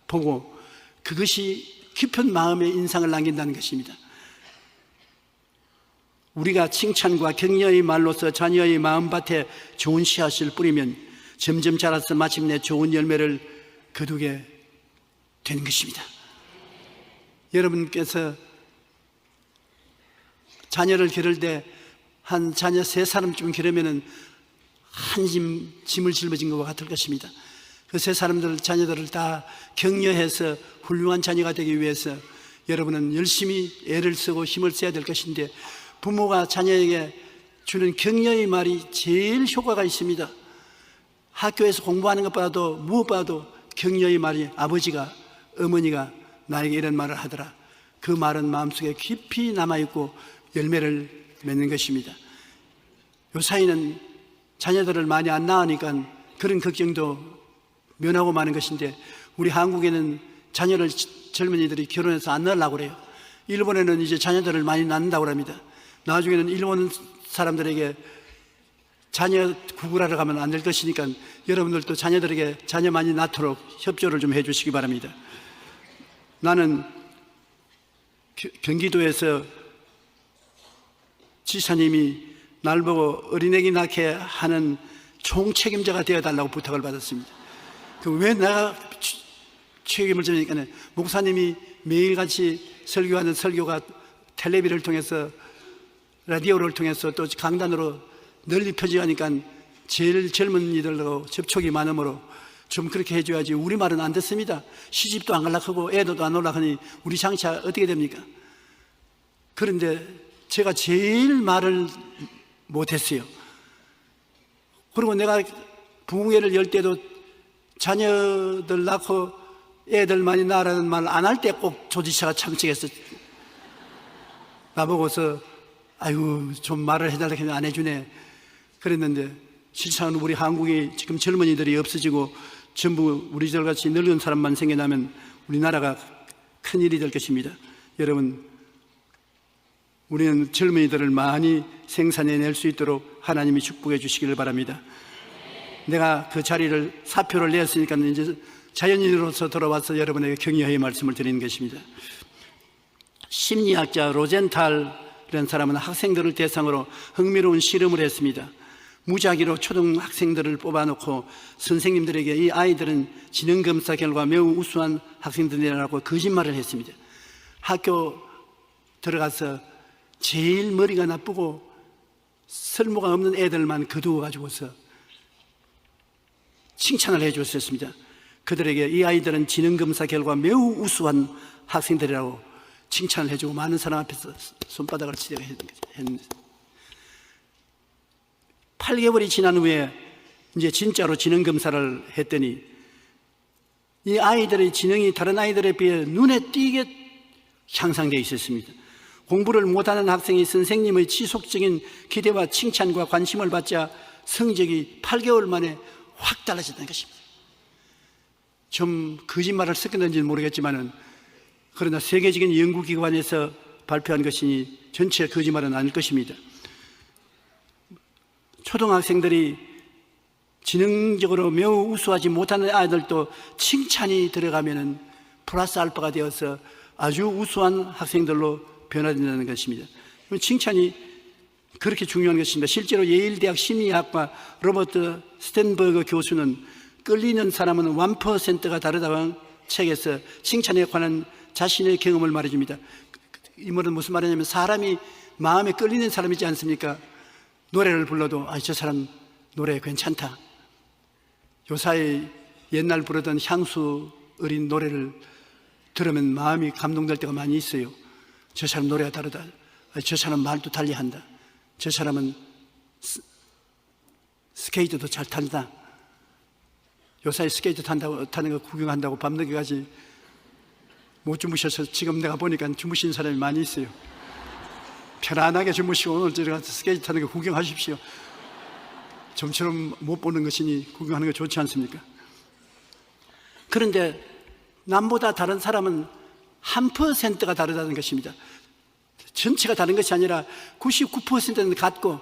보고 그것이 깊은 마음의 인상을 남긴다는 것입니다. 우리가 칭찬과 격려의 말로서 자녀의 마음밭에 좋은 씨앗을 뿌리면 점점 자라서 마침내 좋은 열매를 거두게 되는 것입니다. 여러분께서 자녀를 기를 때 한 자녀 3사람쯤 기르면은 한 짐을 짊어진 것과 같을 것입니다. 그 3사람들 자녀들을 다 격려해서 훌륭한 자녀가 되기 위해서 여러분은 열심히 애를 쓰고 힘을 써야 될 것인데, 부모가 자녀에게 주는 격려의 말이 제일 효과가 있습니다. 학교에서 공부하는 것보다도 무엇보다도 격려의 말이, 아버지가 어머니가 나에게 이런 말을 하더라, 그 말은 마음속에 깊이 남아있고 열매를 맺는 것입니다. 요사이는 자녀들을 많이 안 낳으니까 그런 걱정도 면하고 마는 것인데, 우리 한국에는 자녀를 젊은이들이 결혼해서 안 낳으려고 그래요. 일본에는 이제 자녀들을 많이 낳는다고 합니다. 나중에는 일본 사람들에게 자녀 구글하러 가면 안 될 것이니까 여러분들도 자녀들에게 자녀 많이 낳도록 협조를 좀 해주시기 바랍니다. 나는 경기도에서 지사님이 날 보고 어린애기 낳게 하는 총책임자가 되어달라고 부탁을 받았습니다. 왜 내가 책임을 지니까, 목사님이 매일같이 설교하는 설교가 텔레비를 통해서, 라디오를 통해서 또 강단으로 널리 펴지니까 제일 젊은이들하고 접촉이 많으므로 좀 그렇게 해줘야지. 우리 말은 안 듣습니다. 시집도 안 가려고 하고 애도도 안 오려고 하니 우리 장차 어떻게 됩니까? 그런데 제가 제일 말을 못했어요. 그리고 내가 부흥회를 열 때도 자녀들 낳고 애들 많이 낳으라는 말 안 할 때 꼭 조지사가 참석해서 나보고서 아이고 좀 말을 해달라고 했는데 안 해주네 그랬는데, 실상은 우리 한국이 지금 젊은이들이 없어지고 전부 우리들같이 늙은 사람만 생겨나면 우리나라가 큰일이 될 것입니다. 여러분, 우리는 젊은이들을 많이 생산해낼 수 있도록 하나님이 축복해 주시기를 바랍니다. 내가 그 자리를 사표를 냈으니까 이제 자연인으로서 돌아와서 여러분에게 격려의 말씀을 드리는 것입니다. 심리학자 로젠탈이라는 사람은 학생들을 대상으로 흥미로운 실험을 했습니다. 무작위로 초등학생들을 뽑아놓고 선생님들에게 이 아이들은 지능검사 결과 매우 우수한 학생들이라고 거짓말을 했습니다. 학교 들어가서 제일 머리가 나쁘고 쓸모가 없는 애들만 거두어가지고서 칭찬을 해줬었습니다. 그들에게 이 아이들은 지능검사 결과 매우 우수한 학생들이라고 칭찬을 해주고 많은 사람 앞에서 손바닥을 치려고 했는데 8개월이 지난 후에 이제 진짜로 지능검사를 했더니 이 아이들의 지능이 다른 아이들에 비해 눈에 띄게 향상되어 있었습니다. 공부를 못하는 학생이 선생님의 지속적인 기대와 칭찬과 관심을 받자 성적이 8개월 만에 확 달라졌다는 것입니다. 좀 거짓말을 섞었는지는 모르겠지만은 그러나 세계적인 연구기관에서 발표한 것이니 전체 거짓말은 아닐 것입니다. 초등학생들이 지능적으로 매우 우수하지 못하는 아이들도 칭찬이 들어가면은 플러스 알파가 되어서 아주 우수한 학생들로 변화된다는 것입니다. 칭찬이 그렇게 중요한 것입니다. 실제로 예일대학 심리학과 로버트 스탠버그 교수는 끌리는 사람은 1%가 다르다는 책에서 칭찬에 관한 자신의 경험을 말해줍니다. 이 말은 무슨 말이냐면 사람이 마음에 끌리는 사람이지 않습니까? 노래를 불러도 저 사람 노래 괜찮다. 요사이 옛날 부르던 향수 어린 노래를 들으면 마음이 감동될 때가 많이 있어요. 저 사람 노래가 다르다. 저 사람 말도 달리한다. 저 사람은 스케이트도 잘 탄다. 요사이 스케이트 타는 거 구경한다고 밤늦게까지 못 주무셔서 지금 내가 보니까 주무시는 사람이 많이 있어요. 편안하게 주무시고 오늘 저기 가서 스케이트 타는 거 구경하십시오. 좀처럼 못 보는 것이니 구경하는 거 좋지 않습니까? 그런데 남보다 다른 사람은 1%가 다르다는 것입니다. 전체가 다른 것이 아니라 99%는 같고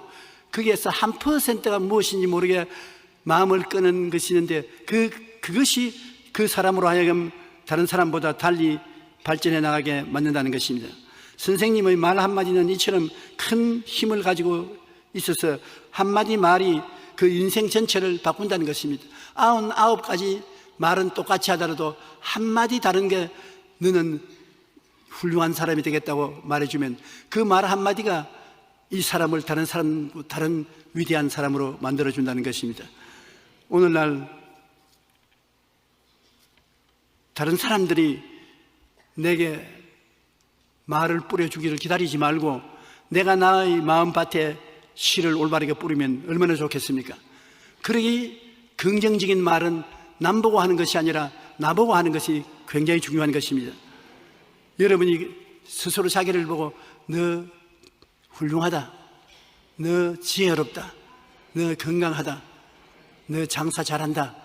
거기에서 1%가 무엇인지 모르게 마음을 끄는 것이 있는데 그것이 그 사람으로 하여금 다른 사람보다 달리 발전해 나가게 만든다는 것입니다. 선생님의 말 한마디는 이처럼 큰 힘을 가지고 있어서 한마디 말이 그 인생 전체를 바꾼다는 것입니다. 99가지 말은 똑같이 하더라도 한마디 다른 게 너는 훌륭한 사람이 되겠다고 말해주면 그 말 한마디가 이 사람을 다른 위대한 사람으로 만들어준다는 것입니다. 오늘날 다른 사람들이 내게 말을 뿌려주기를 기다리지 말고 내가 나의 마음밭에 씨를 올바르게 뿌리면 얼마나 좋겠습니까? 그러기 긍정적인 말은 남보고 하는 것이 아니라 나보고 하는 것이 굉장히 중요한 것입니다. 여러분이 스스로 자기를 보고 너 훌륭하다, 너 지혜롭다, 너 건강하다, 너 장사 잘한다,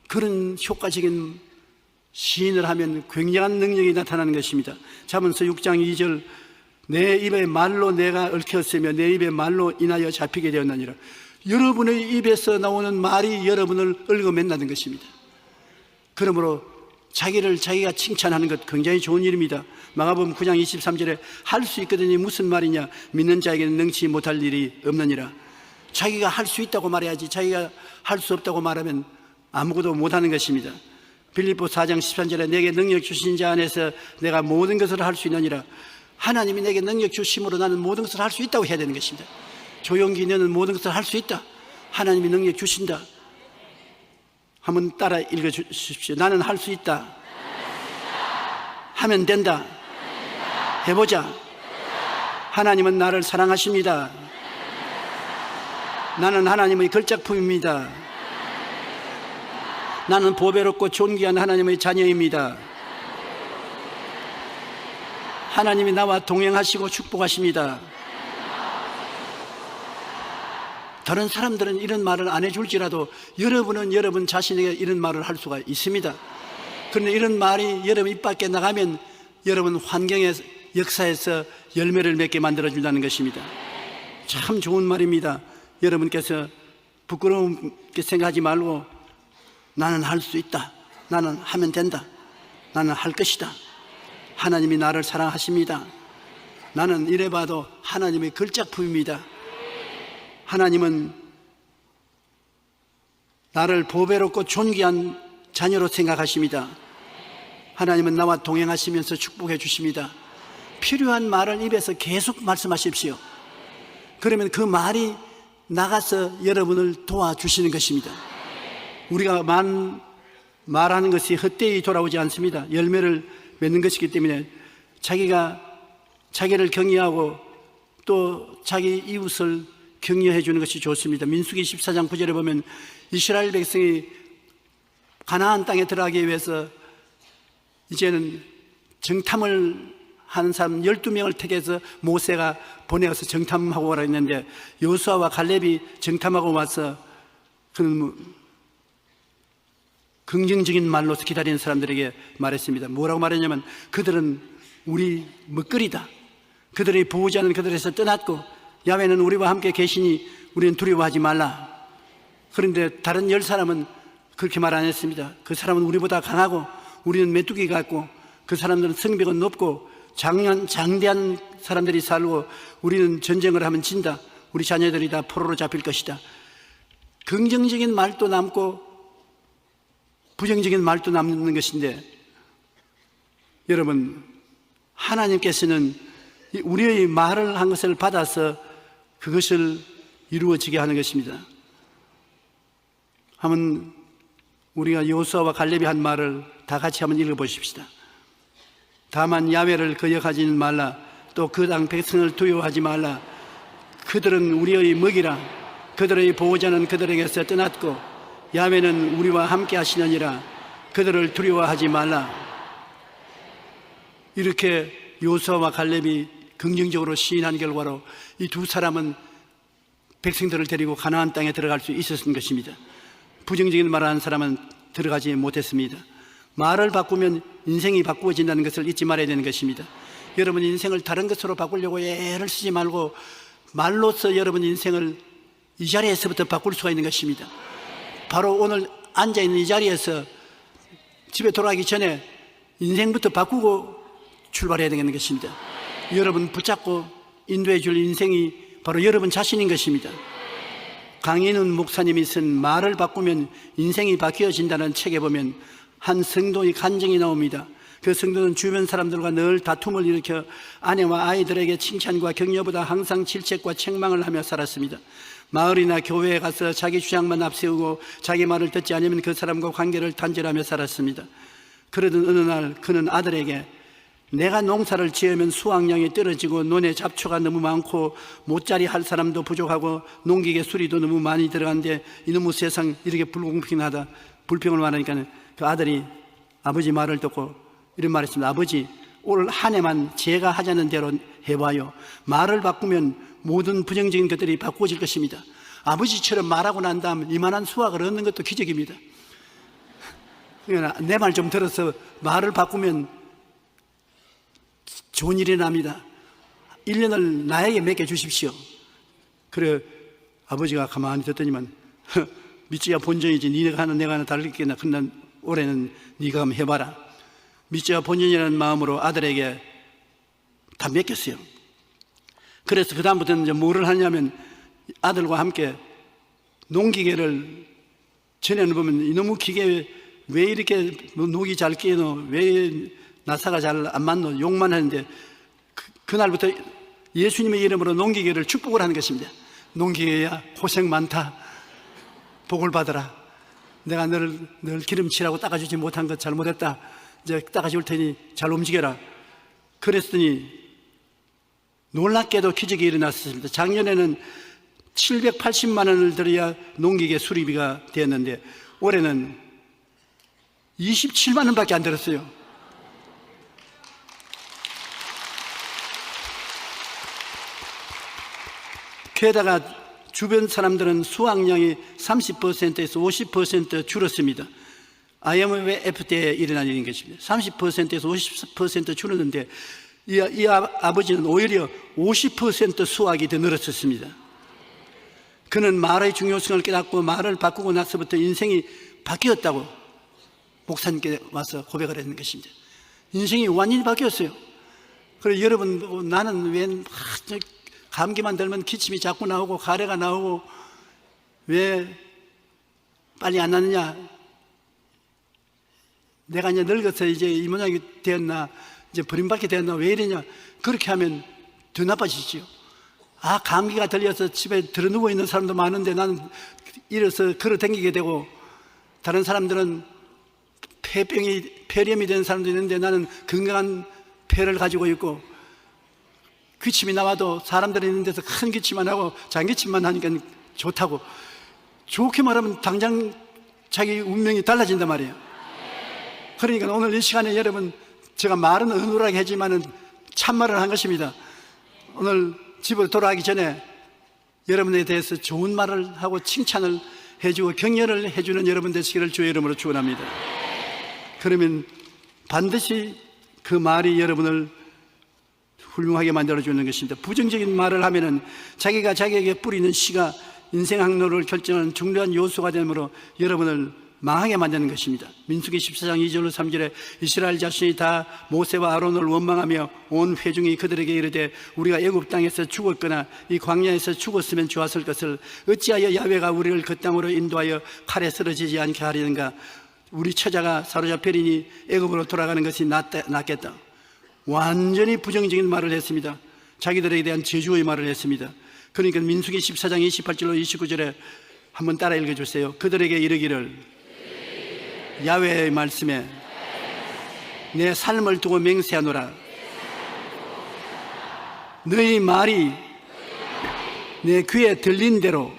그런 효과적인 시인을 하면 굉장한 능력이 나타나는 것입니다. 잠언서 6장 2절 내 입의 말로 내가 얽혔으며 내 입의 말로 인하여 잡히게 되었느니라. 여러분의 입에서 나오는 말이 여러분을 얽어맨다는 것입니다. 그러므로 자기가 칭찬하는 것 굉장히 좋은 일입니다. 마가복음 9장 23절에 할 수 있거든요. 무슨 말이냐? 믿는 자에게는 능치 못할 일이 없느니라. 자기가 할 수 있다고 말해야지 자기가 할 수 없다고 말하면 아무것도 못하는 것입니다. 빌립보 4장 13절에 내게 능력 주신 자 안에서 내가 모든 것을 할 수 있느니라. 하나님이 내게 능력 주심으로 나는 모든 것을 할 수 있다고 해야 되는 것입니다. 조용기 너는 모든 것을 할 수 있다. 하나님이 능력 주신다. 한번 따라 읽어주십시오. 나는 할 수 있다. 하면 된다. 해보자. 하나님은 나를 사랑하십니다. 나는 하나님의 걸작품입니다. 나는 보배롭고 존귀한 하나님의 자녀입니다. 하나님이 나와 동행하시고 축복하십니다. 다른 사람들은 이런 말을 안 해줄지라도 여러분은 여러분 자신에게 이런 말을 할 수가 있습니다. 그런데 이런 말이 여러분 입 밖에 나가면 여러분 환경에 역사에서 열매를 맺게 만들어준다는 것입니다. 참 좋은 말입니다. 여러분께서 부끄럽게 생각하지 말고 나는 할 수 있다. 나는 하면 된다. 나는 할 것이다. 하나님이 나를 사랑하십니다. 나는 이래봐도 하나님의 걸작품입니다. 하나님은 나를 보배롭고 존귀한 자녀로 생각하십니다. 하나님은 나와 동행하시면서 축복해 주십니다. 필요한 말을 입에서 계속 말씀하십시오. 그러면 그 말이 나가서 여러분을 도와주시는 것입니다. 우리가 말하는 것이 헛되이 돌아오지 않습니다. 열매를 맺는 것이기 때문에 자기를 격려하고 또 자기 이웃을 격려해 주는 것이 좋습니다. 민수기 14장 9절에 보면 이스라엘 백성이 가나안 땅에 들어가기 위해서 이제는 정탐을 하는 사람 12명을 택해서 모세가 보내어서 정탐하고 오라 했는데 여호수아와 갈렙이 정탐하고 와서 긍정적인 말로서 기다리는 사람들에게 말했습니다. 뭐라고 말했냐면 그들은 우리 먹거리다. 그들의 보호자는 그들에서 떠났고 야훼는 우리와 함께 계시니 우리는 두려워하지 말라. 그런데 다른 10사람은 그렇게 말 안 했습니다. 그 사람은 우리보다 강하고 우리는 메뚜기 같고 그 사람들은 성벽은 높고 장대한 사람들이 살고 우리는 전쟁을 하면 진다. 우리 자녀들이 다 포로로 잡힐 것이다. 긍정적인 말도 남고 부정적인 말도 남는 것인데 여러분 하나님께서는 우리의 말을 한 것을 받아서 그것을 이루어지게 하는 것입니다. 한번 우리가 여호수아와 갈렙이 한 말을 다 같이 한번 읽어보십시다. 다만 야훼를 거역하지는 말라. 또 그 땅 백성을 두려워하지 말라. 그들은 우리의 먹이라. 그들의 보호자는 그들에게서 떠났고 야훼는 우리와 함께 하시느니라. 그들을 두려워하지 말라. 이렇게 여호수아와 갈렙이 긍정적으로 시인한 결과로 이 두 사람은 백성들을 데리고 가나안 땅에 들어갈 수 있었던 것입니다. 부정적인 말을 하는 사람은 들어가지 못했습니다. 말을 바꾸면 인생이 바꾸어진다는 것을 잊지 말아야 되는 것입니다. 여러분 인생을 다른 것으로 바꾸려고 애를 쓰지 말고 말로써 여러분 인생을 이 자리에서부터 바꿀 수가 있는 것입니다. 바로 오늘 앉아있는 이 자리에서 집에 돌아가기 전에 인생부터 바꾸고 출발해야 되는 것입니다. 여러분 붙잡고 인도해 줄 인생이 바로 여러분 자신인 것입니다. 강인훈 목사님이 쓴 말을 바꾸면 인생이 바뀌어진다는 책에 보면 한 성도의 간증이 나옵니다. 그 성도는 주변 사람들과 늘 다툼을 일으켜 아내와 아이들에게 칭찬과 격려보다 항상 질책과 책망을 하며 살았습니다. 마을이나 교회에 가서 자기 주장만 앞세우고 자기 말을 듣지 않으면 그 사람과 관계를 단절하며 살았습니다. 그러던 어느 날 그는 아들에게 내가 농사를 지으면 수확량이 떨어지고 논에 잡초가 너무 많고 못자리 할 사람도 부족하고 농기계 수리도 너무 많이 들어간데 이놈의 세상 이렇게 불공평하다 불평을 말하니까 그 아들이 아버지 말을 듣고 이런 말을 했습니다. 아버지 올 한 해만 제가 하자는 대로 해봐요. 말을 바꾸면 모든 부정적인 것들이 바꾸어질 것입니다. 아버지처럼 말하고 난 다음 이만한 수확을 얻는 것도 기적입니다. 내 말 좀 들어서 말을 바꾸면 좋은 일이 납니다. 1년을 나에게 맡겨주십시오. 그래 아버지가 가만히 듣더니만 믿지야 본전이지 네가 하나 내가 하나 다르겠나. 근데 올해는 네가 한번 해봐라. 믿지야 본전이라는 마음으로 아들에게 다 맡겼어요. 그래서 그 다음부터는 이제 뭐를 하냐면 아들과 함께 농기계를 전에는 보면 이놈의 기계 왜 이렇게 녹이 잘 끼노 왜 나사가 잘 안 맞노 욕만 하는데 그날부터 예수님의 이름으로 농기계를 축복을 하는 것입니다. 농기계야 고생 많다. 복을 받아라. 내가 늘 기름칠하고 닦아주지 못한 것 잘못했다. 이제 닦아줄 테니 잘 움직여라. 그랬더니 놀랍게도 기적이 일어났습니다. 작년에는 780만 원을 들여야 농기계 수리비가 되었는데 올해는 27만 원밖에 안 들었어요. 게다가 주변 사람들은 수확량이 30%에서 50% 줄었습니다. IMF 때 일어난 일인 것입니다. 30%에서 50% 줄었는데 아버지는 오히려 50% 수확이 더 늘었었습니다. 그는 말의 중요성을 깨닫고 말을 바꾸고 나서부터 인생이 바뀌었다고 목사님께 와서 고백을 했는 것입니다. 인생이 완전히 바뀌었어요. 그래서 여러분, 나는 왜 감기만 들면 기침이 자꾸 나오고 가래가 나오고 왜 빨리 안 나느냐? 내가 이제 늙어서 이제 이 모양이 되었나, 이제 버림받게 되었나, 왜 이러냐? 그렇게 하면 더 나빠지지요. 감기가 들려서 집에 들어 누워 있는 사람도 많은데 나는 일어서 걸어 다니게 되고, 다른 사람들은 폐렴이 된 사람도 있는데 나는 건강한 폐를 가지고 있고, 기침이 나와도 사람들이 있는 데서 큰 기침만 하고 장기침만 하니까 좋다고. 좋게 말하면 당장 자기 운명이 달라진단 말이에요. 그러니까 오늘 이 시간에 여러분, 제가 말은 어눌하게 하지만은 참말을 한 것입니다. 오늘 집으로 돌아가기 전에 여러분에 대해서 좋은 말을 하고 칭찬을 해주고 격려를 해주는 여러분 되시기를 주의 이름으로 축원합니다. 그러면 반드시 그 말이 여러분을 훌륭하게 만들어주는 것입니다. 부정적인 말을 하면은 자기가 자기에게 뿌리는 씨가 인생 항로를 결정하는 중요한 요소가 되므로 여러분을 망하게 만드는 것입니다. 민수기 14장 2절로 3절에 이스라엘 자손이 다 모세와 아론을 원망하며 온 회중이 그들에게 이르되 우리가 애굽 땅에서 죽었거나 이 광야에서 죽었으면 좋았을 것을 어찌하여 야훼가 우리를 그 땅으로 인도하여 칼에 쓰러지지 않게 하려는가? 우리 처자가 사로잡히리니 애굽으로 돌아가는 것이 낫겠다. 완전히 부정적인 말을 했습니다. 자기들에게 대한 저주의 말을 했습니다. 그러니까 민수기 14장 28절로 29절에 한번 따라 읽어주세요. 그들에게 이르기를 야훼의 말씀에 내 삶을 두고 맹세하노라. 너희 말이 내 귀에 들린 대로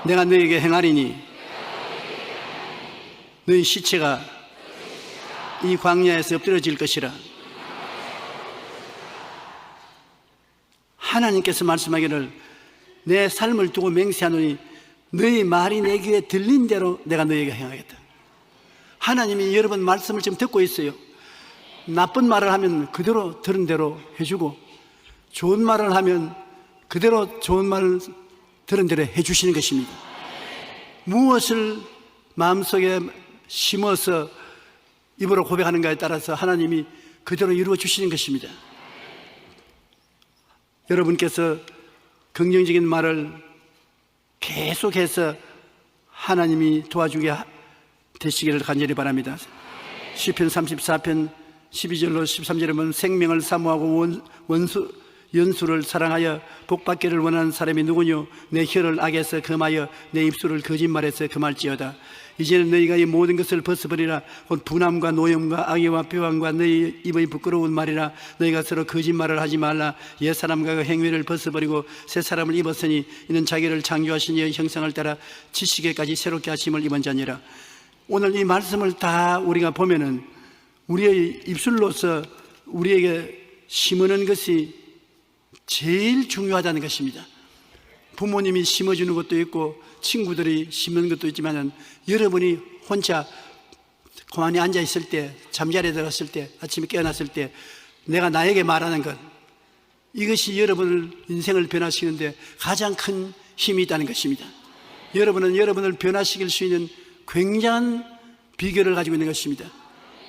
내가 너에게 행하리니 너희 시체가 이 광야에서 엎드려질 것이라. 하나님께서 말씀하기를 내 삶을 두고 맹세하노니 너희 말이 내 귀에 들린 대로 내가 너에게 행하겠다. 하나님이 여러분 말씀을 지금 듣고 있어요. 나쁜 말을 하면 그대로 들은 대로 해주고, 좋은 말을 하면 그대로 좋은 말을 들은 대로 해주시는 것입니다. 무엇을 마음속에 심어서 입으로 고백하는가에 따라서 하나님이 그대로 이루어 주시는 것입니다. 여러분께서 긍정적인 말을 계속해서 하나님이 도와주게 되시기를 간절히 바랍니다. 시편 34편 12절로 13절에 보면 생명을 사모하고 연수를 사랑하여 복받기를 원하는 사람이 누구뇨? 내 혀를 악에서 금하여 내 입술을 거짓말에서 금할지어다. 이제는 너희가 이 모든 것을 벗어버리라. 곧 분함과 노염과 악의와 표방과 너희 입의 부끄러운 말이라. 너희가 서로 거짓말을 하지 말라. 옛사람과 그 행위를 벗어버리고 새 사람을 입었으니 이는 자기를 창조하신 이의 형상을 따라 지식에까지 새롭게 하심을 입은 자니라. 오늘 이 말씀을 다 우리가 보면은 우리의 입술로서 우리에게 심으는 것이 제일 중요하다는 것입니다. 부모님이 심어주는 것도 있고 친구들이 심는 것도 있지만 여러분이 혼자 고만히 앉아 있을 때, 잠자리에 들었을 때, 아침에 깨어났을 때 내가 나에게 말하는 것, 이것이 여러분을 인생을 변화시키는데 가장 큰 힘이 있다는 것입니다. 여러분은 여러분을 변화시킬 수 있는 굉장한 비결을 가지고 있는 것입니다.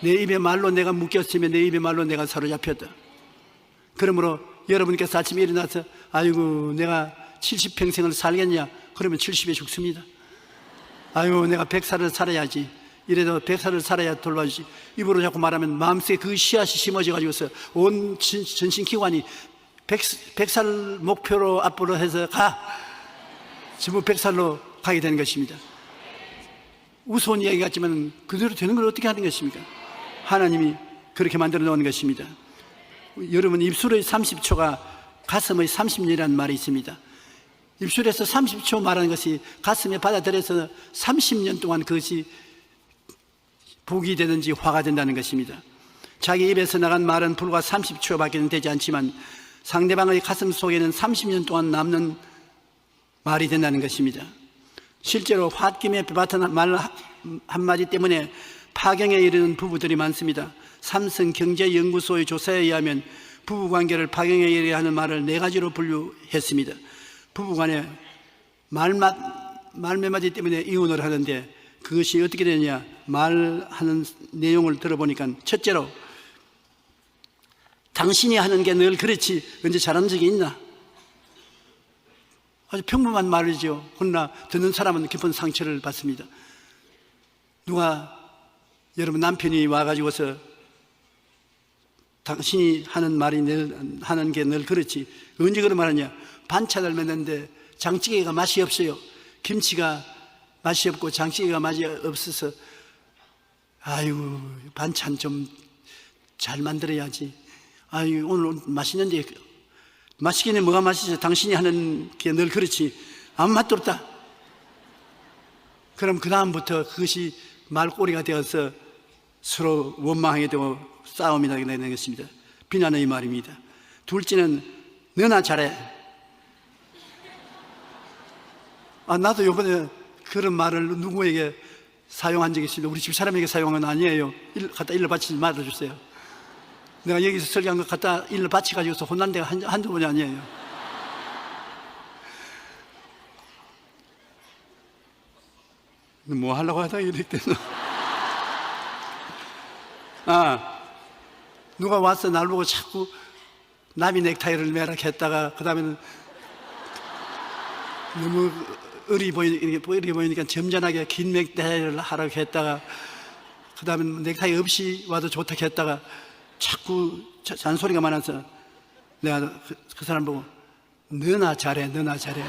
내 입의 말로 내가 묶였으면 내 입의 말로 내가 사로잡혔다. 그러므로 여러분께서 아침에 일어나서 아이고 내가 70평생을 살겠냐? 그러면 70에 죽습니다. 아이고 내가 100살을 살아야지. 이래도 100살을 살아야 돌봐주지. 입으로 자꾸 말하면 마음속에 그 씨앗이 심어져 가지고서 온 전신기관이 100살 목표로 앞으로 해서 전부 100살로 가게 되는 것입니다. 우스운 이야기 같지만 그대로 되는 걸 어떻게 하는 것입니까? 하나님이 그렇게 만들어 놓은 것입니다. 여러분 입술의 30초가 가슴의 30년이라는 말이 있습니다. 입술에서 30초 말하는 것이 가슴에 받아들여서 30년 동안 그것이 복이 되든지 화가 된다는 것입니다. 자기 입에서 나간 말은 불과 30초밖에 되지 않지만 상대방의 가슴 속에는 30년 동안 남는 말이 된다는 것입니다. 실제로 홧김에 뱉은 말 한마디 때문에 파경에 이르는 부부들이 많습니다. 삼성경제연구소의 조사에 의하면 부부관계를 파경에 이르게 하는 말을 4가지로 분류했습니다. 부부간에 말 몇 마디 때문에 이혼을 하는데 그것이 어떻게 되느냐, 말하는 내용을 들어보니까 첫째로 당신이 하는 게 늘 그렇지 언제 잘한 적이 있나? 아주 평범한 말이죠. 그러나 듣는 사람은 깊은 상처를 받습니다. 누가 여러분 남편이 와가지고서 당신이 하는 게 늘 그렇지 언제 그런 말하냐, 반찬을 맺는데 장찌개가 맛이 없어요. 김치가 맛이 없고 장찌개가 맛이 없어서 아유 반찬 좀 잘 만들어야지. 아유 오늘 맛있는데 맛있기는 뭐가 맛이지, 당신이 하는 게 늘 그렇지 아무 맛도 없다. 그럼 그 다음부터 그것이 말꼬리가 되어서 서로 원망하게 되고 싸움이 나게 되는 것입니다. 비난의 말입니다. 둘째는 너나 잘해. 나도 이번에 그런 말을 누구에게 사용한 적이 있습니다. 우리 집 사람에게 사용한 건 아니에요. 갖다 일러 바치지 말아주세요. 내가 여기서 설교한 거 갖다 일러 바치가지고서 혼난 데가 한두 번이 아니에요. 뭐 하려고 하다 이랬대요. 누가 와서 날 보고 자꾸 나비 넥타이를 매라 했다가 그 다음에는 너무 어리 보이니까 점잖하게 긴 넥타이를 하라고 했다가 그 다음에 넥타이 없이 와도 좋다고 했다가 자꾸 잔소리가 많아서 내가 그 사람 보고 너나 잘해, 너나 잘해.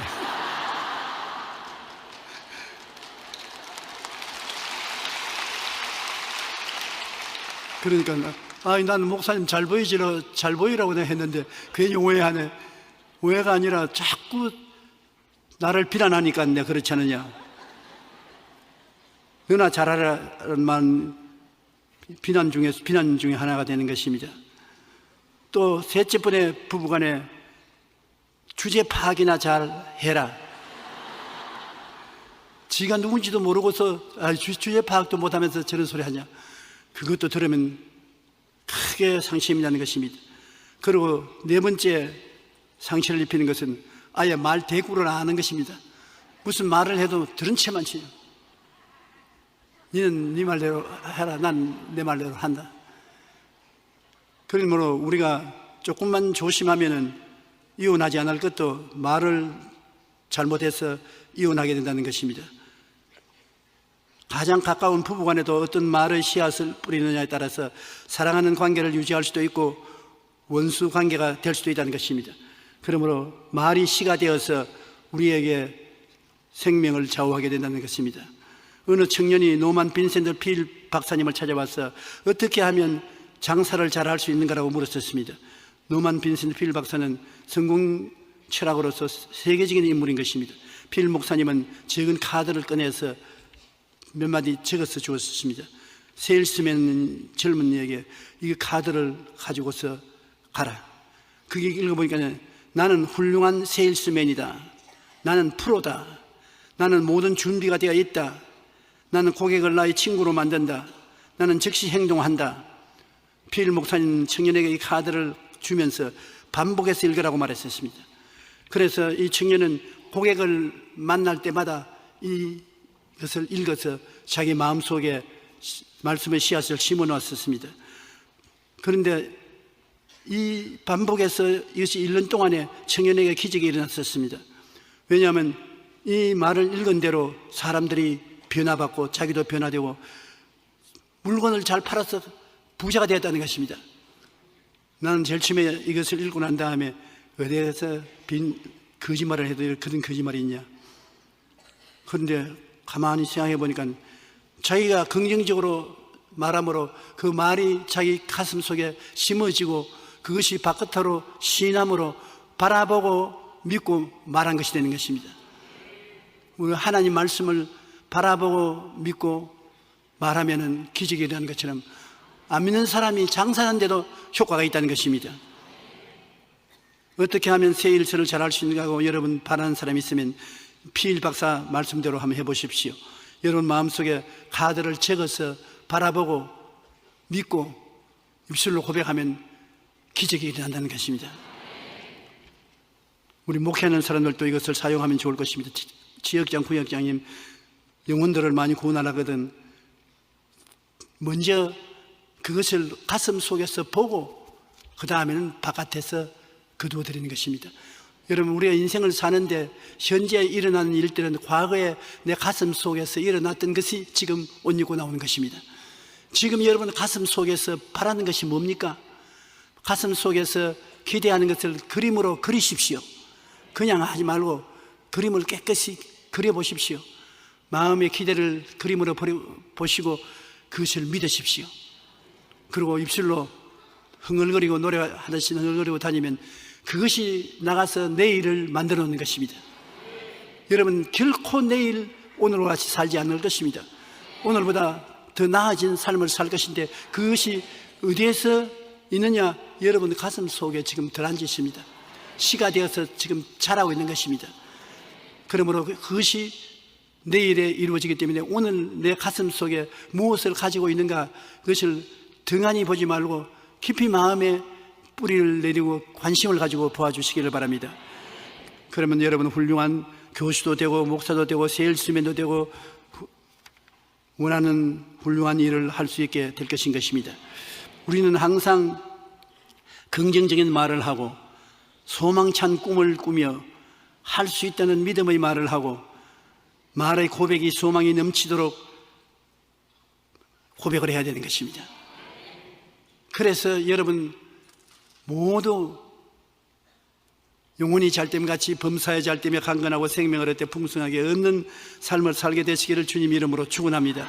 그러니까 나는 목사님 잘 보이라고 내가 했는데 괜히 오해하네. 오해가 아니라 자꾸 나를 비난하니까 내가 그렇지 않느냐. 너나 잘하라는 말 비난 중에 하나가 되는 것입니다. 또 셋째 번에 부부간에 주제 파악이나 잘 해라. 지가 누군지도 모르고서 주제 파악도 못하면서 저런 소리 하냐. 그것도 들으면 크게 상심이 나는 것입니다. 그리고 네 번째 상처를 입히는 것은 아예 말 대꾸를 안 하는 것입니다. 무슨 말을 해도 들은 채만 치요. 너는 네 말대로 해라, 난 내 말대로 한다. 그러므로 우리가 조금만 조심하면은 이혼하지 않을 것도 말을 잘못해서 이혼하게 된다는 것입니다. 가장 가까운 부부간에도 어떤 말의 씨앗을 뿌리느냐에 따라서 사랑하는 관계를 유지할 수도 있고 원수 관계가 될 수도 있다는 것입니다. 그러므로 말이 씨가 되어서 우리에게 생명을 좌우하게 된다는 것입니다. 어느 청년이 노만 빈센트 필 박사님을 찾아와서 어떻게 하면 장사를 잘할 수 있는가라고 물었었습니다. 노만 빈센트 필 박사는 성공 철학으로서 세계적인 인물인 것입니다. 필 목사님은 적은 카드를 꺼내서 몇 마디 적어서 주었습니다. 세일스맨 젊은 이에게 이 카드를 가지고서 가라. 그게 읽어보니까 나는 훌륭한 세일스맨이다. 나는 프로다. 나는 모든 준비가 되어 있다. 나는 고객을 나의 친구로 만든다. 나는 즉시 행동한다. 필 목사님 청년에게 이 카드를 주면서 반복해서 읽으라고 말했었습니다. 그래서 이 청년은 고객을 만날 때마다 이것을 읽어서 자기 마음속에 말씀의 씨앗을 심어 놓았었습니다. 그런데 이 반복해서 이것이 1년 동안에 청년에게 기적이 일어났었습니다. 왜냐하면 이 말을 읽은 대로 사람들이 변화받고 자기도 변화되고 물건을 잘 팔아서 부자가 되었다는 것입니다. 나는 제일 처음에 이것을 읽고 난 다음에 어디에서 빈 거짓말을 해도 그런 거짓말이 있냐. 그런데 가만히 생각해 보니까 자기가 긍정적으로 말함으로 그 말이 자기 가슴 속에 심어지고 그것이 바깥으로 신함으로 바라보고 믿고 말한 것이 되는 것입니다. 우리 하나님 말씀을 바라보고 믿고 말하면은 기적이 일어나는 것처럼 안 믿는 사람이 장사하는데도 효과가 있다는 것입니다. 어떻게 하면 세일서를 잘할 수 있는가 하고 여러분 바라는 사람이 있으면 필 박사 말씀대로 한번 해보십시오. 여러분 마음속에 카드를 적어서 바라보고 믿고 입술로 고백하면 기적이 일어난다는 것입니다. 우리 목회하는 사람들도 이것을 사용하면 좋을 것입니다. 지역장, 구역장님 영혼들을 많이 구원하거든 먼저 그것을 가슴 속에서 보고 그 다음에는 바깥에서 거두어 드리는 것입니다. 여러분, 우리가 인생을 사는데 현재 일어나는 일들은 과거에 내 가슴 속에서 일어났던 것이 지금 옷 입고 나오는 것입니다. 지금 여러분 가슴 속에서 바라는 것이 뭡니까? 가슴 속에서 기대하는 것을 그림으로 그리십시오. 그냥 하지 말고 그림을 깨끗이 그려보십시오. 마음의 기대를 그림으로 보시고 그것을 믿으십시오. 그리고 입술로 흥얼거리고 노래하듯이 흥얼거리고 다니면 그것이 나가서 내일을 만들어 놓는 것입니다. 여러분, 결코 내일 오늘과 같이 살지 않을 것입니다. 오늘보다 더 나아진 삶을 살 것인데 그것이 어디에서 있느냐? 여러분 가슴 속에 지금 들어앉아 있습니다. 씨가 되어서 지금 자라고 있는 것입니다. 그러므로 그것이 내일에 이루어지기 때문에 오늘 내 가슴 속에 무엇을 가지고 있는가, 그것을 등한히 보지 말고 깊이 마음에 뿌리를 내리고 관심을 가지고 보아주시기를 바랍니다. 그러면 여러분 훌륭한 교수도 되고 목사도 되고 세일스맨도 되고 원하는 훌륭한 일을 할 수 있게 될 것인 것입니다. 우리는 항상 긍정적인 말을 하고 소망찬 꿈을 꾸며 할 수 있다는 믿음의 말을 하고 말의 고백이 소망이 넘치도록 고백을 해야 되는 것입니다. 그래서 여러분 모두 영혼이 잘됨 같이 범사에 잘되며 강건하고 생명을 얻되 풍성하게 얻는 삶을 살게 되시기를 주님 이름으로 축원합니다.